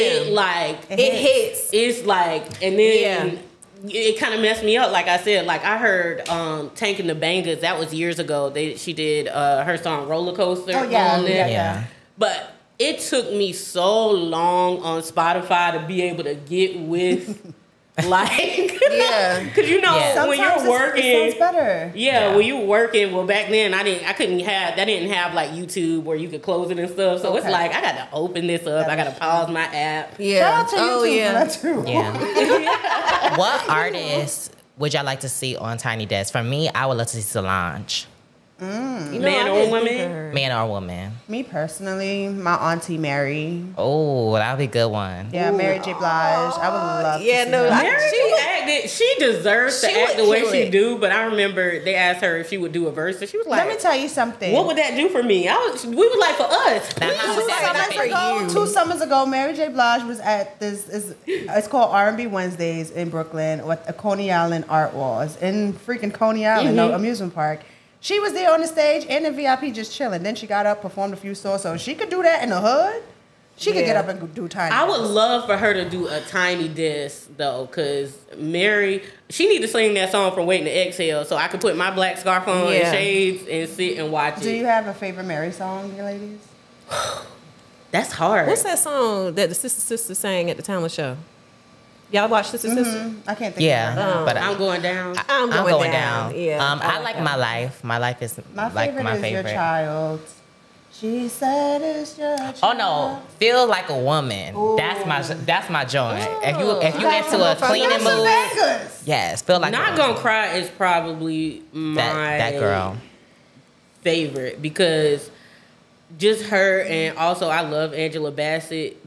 It hits. It's like, and then it kind of messed me up. Like I said, like I heard Tank and the Bangers. That was years ago. She did her song Roller Coaster. Oh, yeah. on there. Yeah. But it took me so long on Spotify to be able to get with. Like, Yeah. because when Sometimes you're working, it sounds better. yeah, when you were working, well, back then I didn't have like YouTube where you could close it and stuff. So it's like I got to open this up. I got to pause my app. Yeah. Shout out to Oh, YouTube yeah. for that too. Yeah. What artists would y'all like to see on Tiny Desk? For me, I would love to see Solange. Man or woman? Man or woman. Me personally, my auntie Mary. Oh, that would be a good one. Yeah, Mary J. Blige. I would love to see no, her. She deserves to She act would the way kill she it. do, but I remember they asked her if she would do a verse, and she was like, Let me tell you something. what would that do for me? We was like, for us. Now, how would that be for you? 2 summers ago, Mary J. Blige was at it's called R&B Wednesdays in Brooklyn with a Coney Island Art Walls in freaking Coney Island, no amusement park. She was there on the stage and the VIP just chilling. Then she got up, performed a few songs. So she could do that in the hood. She could get up and do Tiny. I would love for her to do a Tiny Desk though, because Mary, she need to sing that song from Waiting to Exhale, so I could put my black scarf on and shades and sit and watch it. Do you have a favorite Mary song, you ladies? That's hard. What's that song that the sister sang at the Talent Show? Y'all watch Sister? I can't think Yeah, of it. but I'm going down. I'm going down. Yeah. I like My Life. My Life is My like favorite my is favorite. Your Child. She said it's your child. Oh no, Feel Like a Woman. Ooh. That's my joint. If you That's into a some cleaning mood, bangers. yes, Feel Like a Not Woman. Gonna Cry is probably my that girl. favorite because just her, and also I love Angela Bassett.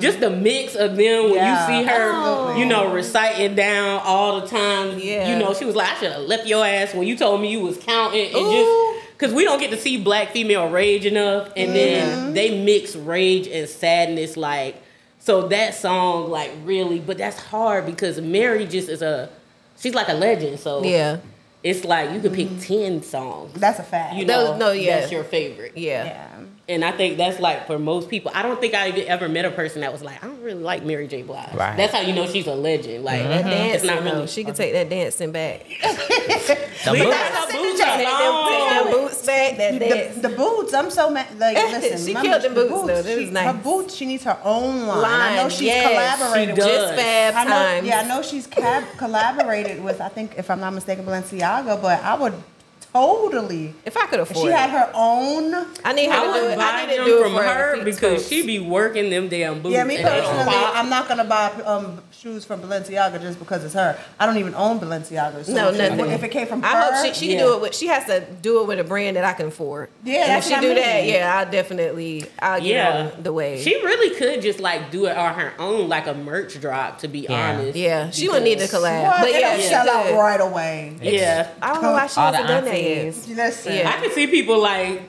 Just the mix of them when you see her, you know, reciting down all the time. Yeah. You know, she was like, I should have left your ass when you told me you was counting, and just because we don't get to see black female rage enough, and then they mix rage and sadness, like, so that song, like, really, but that's hard because Mary just is she's like a legend, so Yeah. it's like you could pick 10 songs. That's a fact. You know, yeah. that's your favorite. Yeah. And I think that's like for most people. I don't think I ever met a person that was like, I don't really like Mary J. Blige. Right. That's how you know she's a legend. Like That dancing, it's not really. she could take that dancing back. Leave her boots Take them alone. boots back. That dance. The boots, I'm so mad. Like, listen, She remember, killed the the boots, though. That was nice. Her boots, she needs her own line. I know she's yes, collaborated she with. does. Just Fab I know, Times. yeah, I know she's collaborated with, I think, if I'm not mistaken, Balenciaga, but I would totally. If I could If afford she it. had her own. I need her I to do would it. buy I need to them do it from for her because she be working them damn boots. Yeah, me and they personally, pop. I'm not gonna buy shoes from Balenciaga just because it's her. I don't even own Balenciaga. So No, if nothing. If it came from her, I hope she can Yeah. do it with. She has to do it with a brand that I can afford. Yeah, and that's if she what I do that, mean. yeah, I'll get on the way. She really could just like do it on her own, like a merch drop. To be honest, yeah, she wouldn't need to collab, What? but yeah, It'll she sell out could. right away. Yeah, I don't know why she All the hasn't done that yet. aunties. Listen, Yeah. I can see people like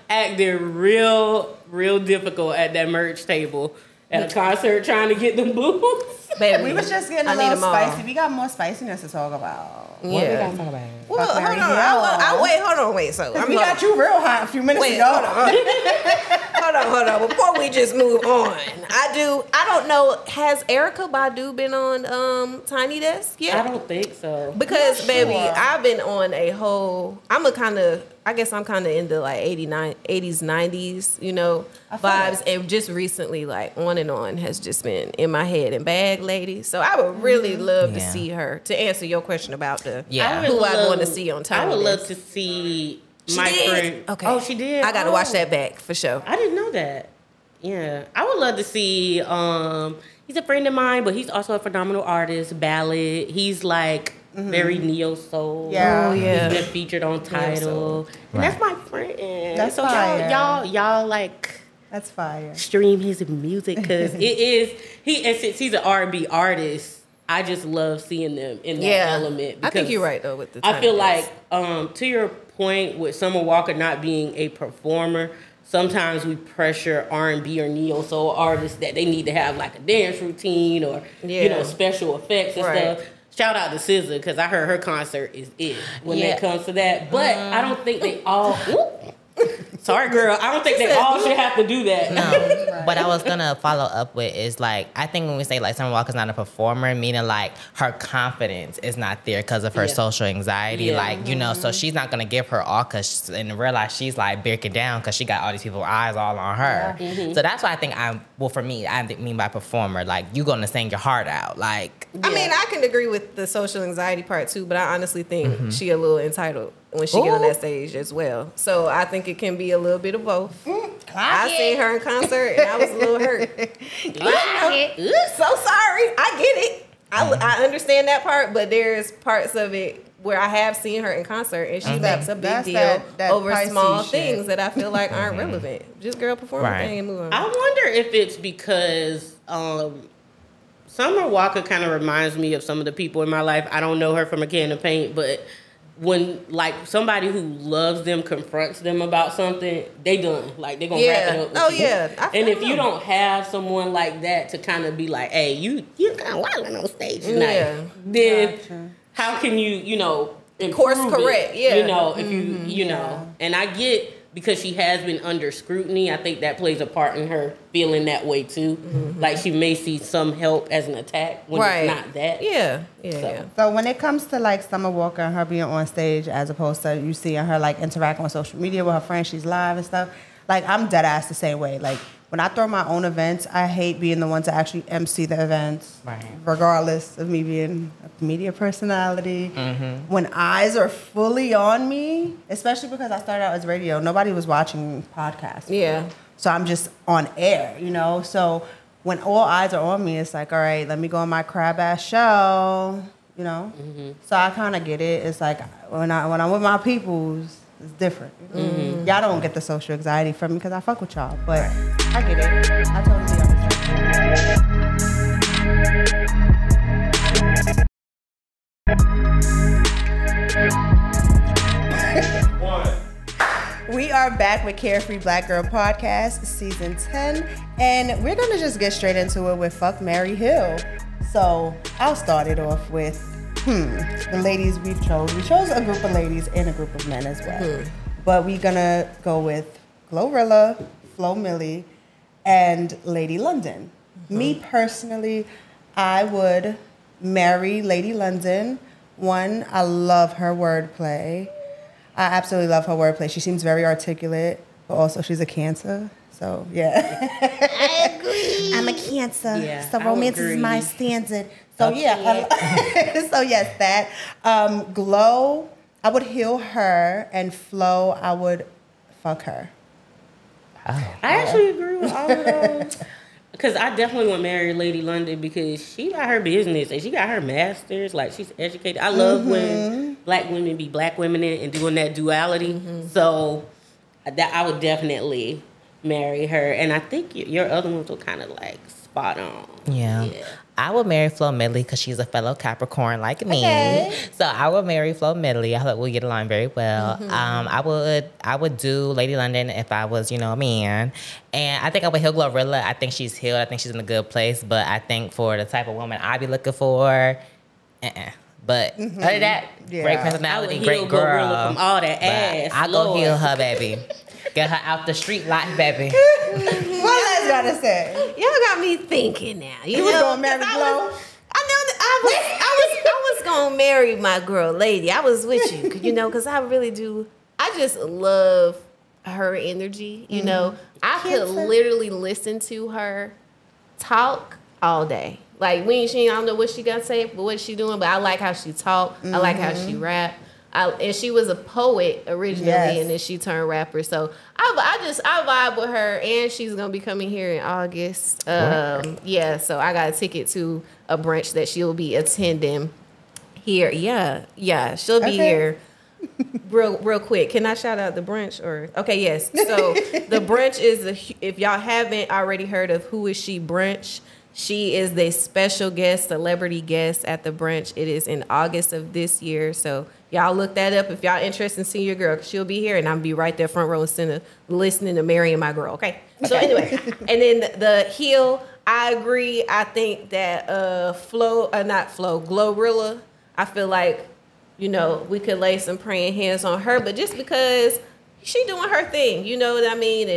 acting real difficult at that merch table at a concert trying to get them boots. Baby, we was just getting I a need little them all. spicy. We got more spiciness to talk about. What we Yeah. gonna talk about? Well, Fuck, hold on. Mary, yeah. Hold on, wait. So We got you real hot a few minutes Wait, ago. hold on. Before we just move on, I don't know. Has Erykah Badu been on Tiny Desk yet? I don't think so. Because, Not baby, sure. I've been on a whole. I guess I'm kind of into like 80s, 90s, you know, I feel vibes. that. And just recently, like On and On has just been in my head and bag lady. So I would really love to Yeah. see her. To answer your question about the Yeah. who I want to see on Tiny I would love Desk. to see She my did? friend. Okay. Oh, she did. I got to watch that back for sure. I didn't know that. Yeah, I would love to see. He's a friend of mine, but he's also a phenomenal artist. Ballad. He's like very neo soul. Yeah. Oh, yeah. He's been featured on Tidal, and that's my friend. That's so fire. y'all like That's fire. stream his music because it is he. And since he's an R&B artist, I just love seeing them in that element. I think because you're right though with the. I feel Tiny Desk. like, to your point with Summer Walker not being a performer, sometimes we pressure R&B or neo soul artists that they need to have like a dance routine or special effects and stuff. Shout out to SZA because I heard her concert is it when it comes to that. But I don't think they all. Sorry, girl. I don't think they all should have to do that. No, what I was gonna follow up with is like I think when we say like Summer Walker's not a performer, meaning like her confidence is not there because of her social anxiety, Yeah. like you know, so she's not gonna give her all because and realize she's like breaking down because she got all these people's eyes all on her. So that's why I think for me I mean by performer, like you gonna sing your heart out, like I mean, I can agree with the social anxiety part too, but I honestly think she a little entitled when she get on that stage as well. So I think it can be a little bit of both. I seen her in concert and I was a little hurt. So sorry. I get it. I understand that part, but there's parts of it where I have seen her in concert and she makes a big That's deal that over Pisces small shit. things that I feel like aren't relevant. Just girl perform a Right. thing and move on. I wonder if it's because Summer Walker kind of reminds me of some of the people in my life. I don't know her from a can of paint, but when like somebody who loves them confronts them about something, they done. Like they're gonna wrap it up. With Oh you. yeah. And if you don't have someone like that to kind of be like, hey, you kind of wilding on stage tonight, Yeah. then how can you Course improve correct, it? yeah. If you know, and I get because she has been under scrutiny. I think that plays a part in her feeling that way too. Like she may see some help as an attack when it's not that. Yeah. So when it comes to like Summer Walker and her being on stage as opposed to you seeing her like interacting on social media with her friends, she's live and stuff. Like, I'm dead ass the same way. Like, when I throw my own events, I hate being the one to actually MC the events, regardless of me being a media personality. Mm-hmm. When eyes are fully on me, especially because I started out as radio, nobody was watching podcasts. Yeah. So I'm just on air, you know? So when all eyes are on me, it's like, all right, let me go on my crab ass show, you know? Mm-hmm. So I kind of get it. It's like when I'm with my peoples, it's different. Mm-hmm. Y'all don't get the social anxiety from me because I fuck with y'all, but I get it. I totally understand. We are back with Carefree Black Girl Podcast, Season 10, and we're going to just get straight into it with Fuck, Marry, Hill. So I'll start it off with the ladies we've chose. We chose a group of ladies and a group of men as well. But we're going to go with Glorilla, Flo Milli, and Lady London. Me personally, I would marry Lady London. One, I love her wordplay. I absolutely love her wordplay. She seems very articulate, but also she's a Cancer. So, yeah. I agree. I'm a Cancer. Yeah, so romance is my standard. So, Okay. yeah. So, yes, that. Glow, I would heal her. And Flo, I would fuck her. I actually agree with all of those. Because I definitely want to marry Lady London because she got her business and she got her master's. Like, she's educated. I love when black women be black women and doing that duality. So that I would definitely marry her. And I think your other ones were kind of like spot on. Yeah. I would marry Flo Milli because she's a fellow Capricorn like me. Okay. So I would marry Flo Milli. I thought we'll get along very well. I would do Lady London if I was, a man. And I think I would heal Glorilla. I think she's healed. I think she's in a good place. But I think for the type of woman I'd be looking for, But other than that, great personality, great girl. Glorilla from all that ass. I go heal her, baby. Get her out the street lot, baby. What Les gotta say? Y'all got me thinking now. You was gonna marry Glow? I was gonna marry my girl, Lady. I was with you, because I really do. I just love her energy. I could literally listen to her talk all day. Like I don't know what she gonna say, but what she doing. But I like how she talk. I like how she rap. And she was a poet originally, and then she turned rapper. So I vibe with her, and she's gonna be coming here in August. So I got a ticket to a brunch that she'll be attending here. Yeah, she'll be here. Real quick. Can I shout out the brunch okay? Yes. So the brunch is if y'all haven't already heard of Who Is She Brunch. She is the special guest, celebrity guest at the brunch. It is in August of this year. So y'all look that up if y'all interested in seeing your girl. She'll be here, and I'll be right there front row listening to marrying my girl. Okay. So anyway, and then the heel, I agree. I think that Glorilla, I feel like, we could lay some praying hands on her, but just because she doing her thing, you know what I mean?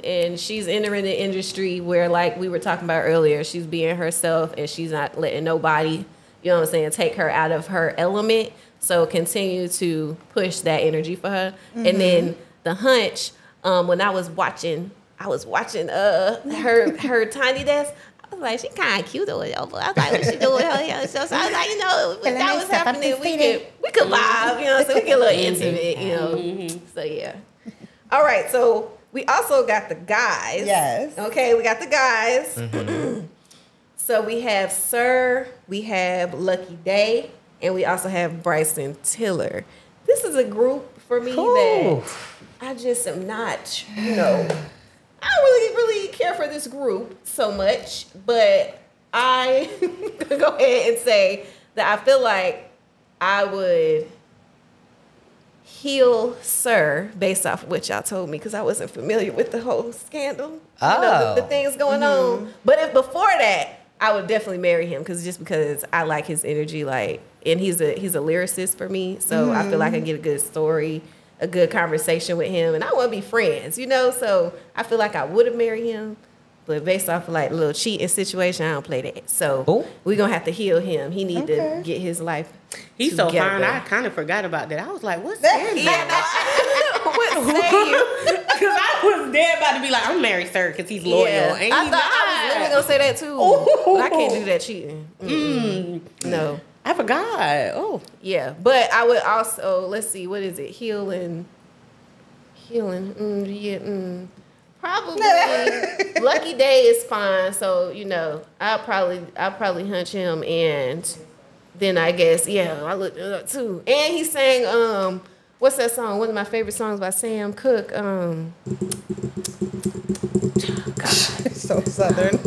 And she's entering the industry where, like we were talking about earlier, she's being herself and she's not letting nobody, take her out of her element. So continue to push that energy for her. And then the hunch, when I was watching her Tiny Desk, I was like, she kind of cute or whatever. I was like, what she doing? So I was like, if that was happening, we could vibe, so we get a little intimate, So yeah. All right, so we also got the guys. Yes. Okay, we got the guys. So we have Sir, we have Lucky Day, and we also have Bryson Tiller. This is a group for me that I just am not, I don't really care for this group so much, but I go ahead and say that I feel like I would heal Sir based off of what y'all told me because I wasn't familiar with the whole scandal. The things going on. But if before that, I would definitely marry him because I like his energy, and he's a lyricist for me, so I feel like I get a good story, a good conversation with him, and I want to be friends, so I feel like I would have married him, but based off of a little cheating situation, I don't play that. So we're gonna have to heal him. He need to get his life He's so together. fine. I kind of forgot about that. I was like, what's that? What say you? Because I was dead about to be like, I'm married, sir, because he's loyal. Yeah. Ain't I he thought I was literally gonna say that too. But I can't do that cheating. No. I forgot. Oh. Yeah, but I would also, let's see, what is it? Healing. Probably Lucky Day is fine. So I'll probably hunch him, and then I guess I looked it up too. And he sang what's that song? One of my favorite songs by Sam Cooke. So southern.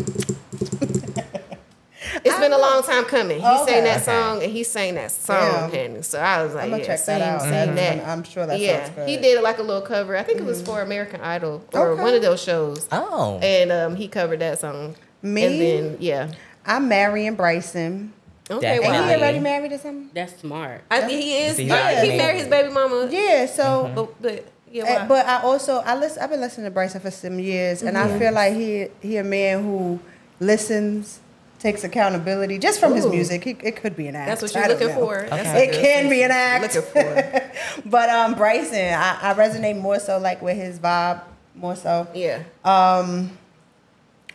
It's been a long time coming. He sang that Okay. song, and he sang that song, honey. So I was like, I'm gonna check that out. sing that. I'm sure that Yeah, sounds good. he did like a little cover. I think it was for American Idol or one of those shows. Oh. And he covered that song. Me? And then I'm marrying Bryson. Okay, Definitely. Ain't he wow. already married or something? That's smart. He is. He He married. married his baby mama. Yeah. So, But why? but I've been listening to Bryson for some years, and I feel like he a man who listens, takes accountability just from his Ooh. music. It could be an act. That's what I you're don't looking know. for. Okay. That's It what can you're be an act. looking for. But Bryson, I resonate more so like with his vibe more so. Yeah.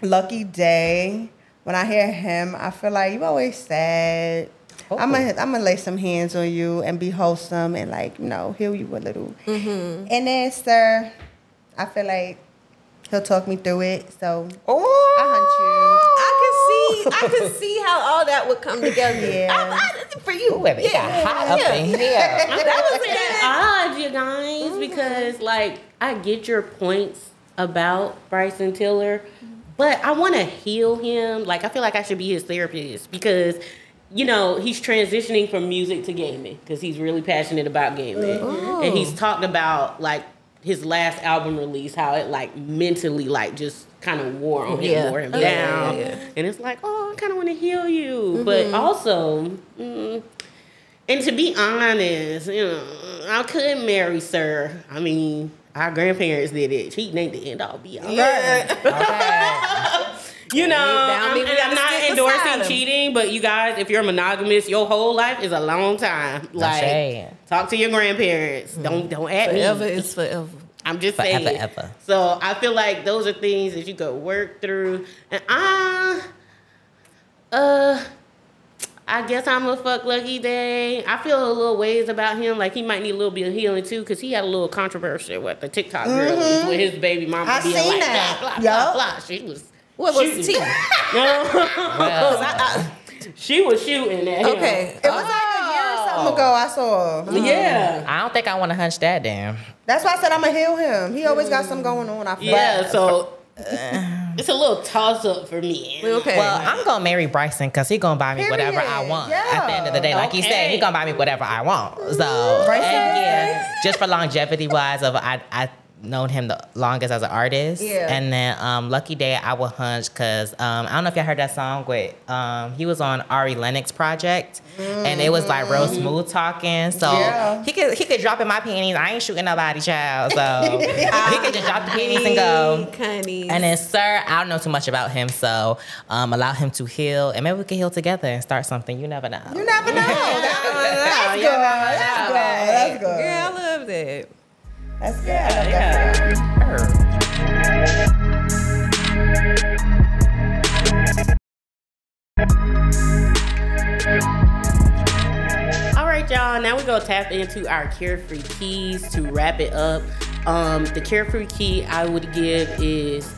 Lucky Day. When I hear him, I feel like you always sad. Oh. I'm gonna lay some hands on you and be wholesome and heal you a little. And then Sir, I feel like he'll talk me through it. So I can see how all that would come together. Yeah. For you. Ooh, baby, it got hot up in here. That was That's odd, you guys, because I get your points about Bryson Tiller, but I want to heal him. I feel like I should be his therapist because he's transitioning from music to gaming because he's really passionate about gaming, and he's talked about his last album release, how it mentally just kind of wore on him, wore him down, and it's I kind of want to heal you, but also. And to be honest, I could marry Sir. I mean, our grandparents did it. Cheating ain't the end all be all. Okay. I'm we gotta not stick beside endorsing him. cheating, but you guys, if you're monogamous, your whole life is a long time. shade. Talk to your grandparents. Don't at me. forever is forever. I'm just Forever, saying. ever. So I feel like those are things that you could work through. And I guess I'm a fuck Lucky Day. I feel a little ways about him. He might need a little bit of healing too, because he had a little controversy with the TikTok girl with his baby mama I being seen like that. blah blah Yup. blah blah. She was What was shooting. T? Well, She was shooting at him. Okay. It was a year or something ago I saw. Yeah. I don't think I want to hunch that down. That's why I said I'm gonna heal him. He always got something going on. I feel Yeah. like. So it's a little toss up for me. Okay. Well, I'm gonna marry Bryson because he gonna buy me whatever I Period. want. Yeah. At the end of the day, like you said, Okay. he gonna buy me whatever I want. So Bryson. and yeah, just for longevity wise, I known him the longest as an artist. Yeah. And then Lucky Day, I would hunch because I don't know if y'all heard that song with he was on Ari Lennox project, and it was real smooth talking. So Yeah. he could drop in my panties. I ain't shooting nobody, child. So he could just drop the panties and go. Honey. And then Sir, I don't know too much about him, so allow him to heal, and maybe we can heal together and start something. You never know. You never know. That's good. That's good. Yeah, I love that. That's good. I love that. All right, y'all. Now we're going to tap into our carefree keys to wrap it up. The carefree key I would give is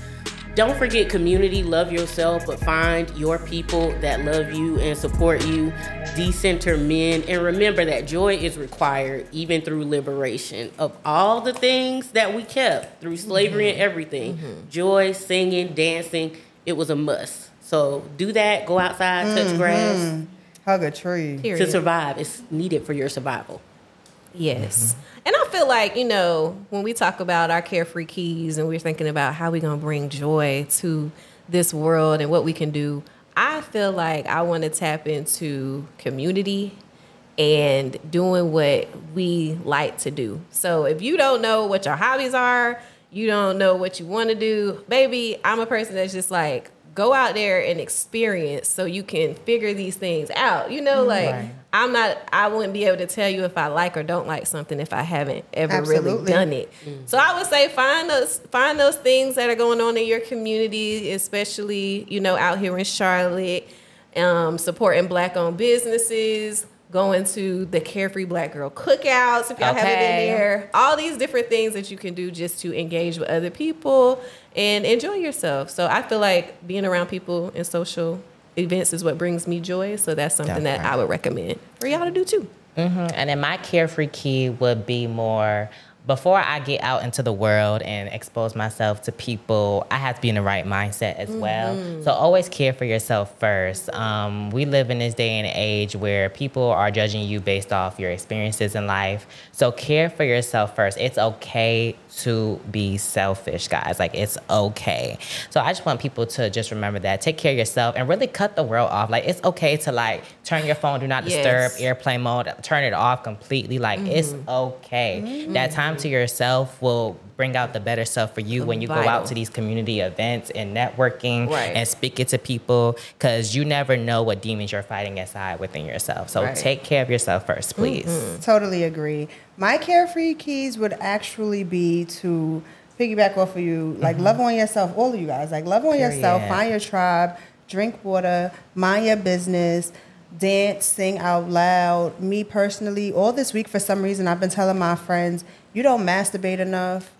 don't forget community, love yourself, but find your people that love you and support you. Decenter men. And remember that joy is required even through liberation. Of all the things that we kept through slavery and everything, joy, singing, dancing, it was a must. So do that. Go outside, touch grass. Hug a tree. Period. To survive, it's needed for your survival. Yes. And I feel like, when we talk about our carefree keys and we're thinking about how we're going to bring joy to this world and what we can do, I feel like I want to tap into community and doing what we like to do. So if you don't know what your hobbies are, you don't know what you want to do, baby, I'm a person that's just go out there and experience so you can figure these things out. You know, like I wouldn't be able to tell you if I like or don't like something if I haven't ever really done it. So I would say find those things that are going on in your community, especially, you know, out here in Charlotte, supporting Black-owned businesses, going to the Carefree Black Girl Cookouts if y'all haven't been there. All these different things that you can do just to engage with other people and enjoy yourself. So I feel like being around people in social events is what brings me joy. So that's something that I would recommend for y'all to do too. And then my carefree key would be more, before I get out into the world and expose myself to people, I have to be in the right mindset as well. So always care for yourself first. We live in this day and age where people are judging you based off your experiences in life. So care for yourself first. It's okay to be selfish, guys. Like, it's okay. So I just want people to just remember that. Take care of yourself and really cut the world off. Like, it's okay to, like, turn your phone, do not disturb, airplane mode, turn it off completely. Like, it's okay. That time to yourself will bring out the better self for you when you go out to these community events and networking and speaking to people, because you never know what demons you're fighting inside within yourself. So take care of yourself first, please. Totally agree. My carefree keys would actually be to piggyback off of you, like love on yourself, all of you guys, like love on yourself, find your tribe, drink water, mind your business, dance, sing out loud. Me personally, all this week for some reason I've been telling my friends, you don't masturbate enough.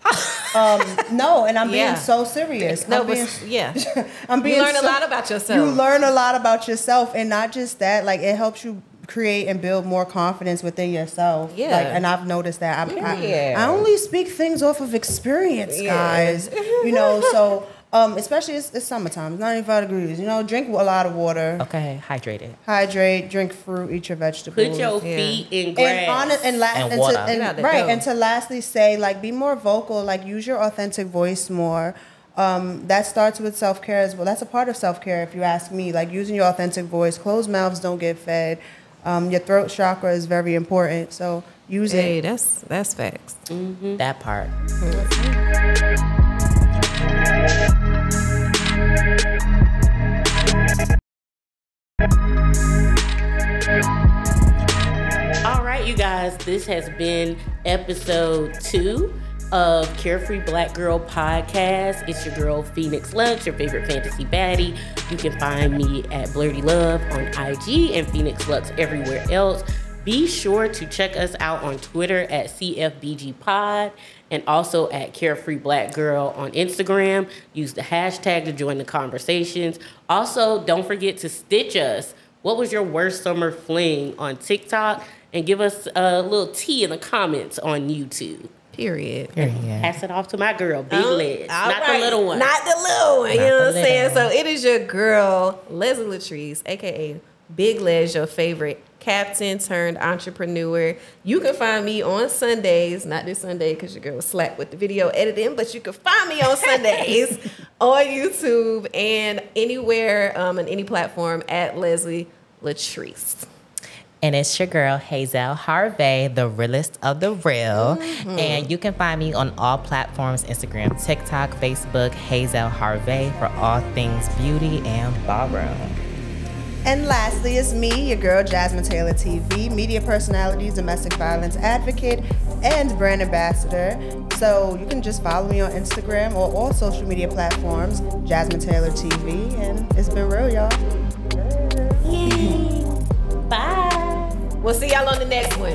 No, and I'm being so serious. No, I'm being you learn a lot about yourself. You learn a lot about yourself, and not just that, like it helps you create and build more confidence within yourself. Like, and I've noticed that I only speak things off of experience, guys. You know, so especially it's summertime, it's 95 degrees. You know, drink a lot of water. Okay, hydrated. Hydrate, drink fruit, eat your vegetables. Put your feet in grass. And water. And to lastly say, like, be more vocal, like use your authentic voice more. That starts with self-care as well. That's a part of self-care, if you ask me. Like, using your authentic voice. Closed mouths don't get fed. Your throat chakra is very important, so use it. Hey, that's facts. That part. All right, you guys, this has been episode 2 of Carefree Black Girl Podcast. It's your girl Phoenix Luxe, your favorite fantasy baddie. You can find me at Blurty Love on IG and Phoenix Luxe everywhere else. Be sure to check us out on Twitter at CFBGPod and also at Carefree Black Girl on Instagram. Use the hashtag to join the conversations. Also, don't forget to stitch us. What was your worst summer fling on TikTok? And give us a little tea in the comments on YouTube. Period. Pass it off to my girl, Big Les. Not the little one. Not the little one. You know what I'm saying? So it is your girl, Leslie Latrice, a.k.a. Big Les, your favorite captain turned entrepreneur. You can find me on Sundays, not this Sunday because your girl was slack with the video editing, but you can find me on Sundays on YouTube and anywhere on any platform at Leslie Latrice. And it's your girl, Hazell Harve, the realest of the real. And you can find me on all platforms, Instagram, TikTok, Facebook, Hazell Harve, for all things beauty and ballroom. And lastly is me, your girl, Jasmine Taylor TV, media personality, domestic violence advocate, and brand ambassador. So you can just follow me on Instagram or all social media platforms, Jasmine Taylor TV. And it's been real, y'all. Yay. Bye. We'll see y'all on the next one.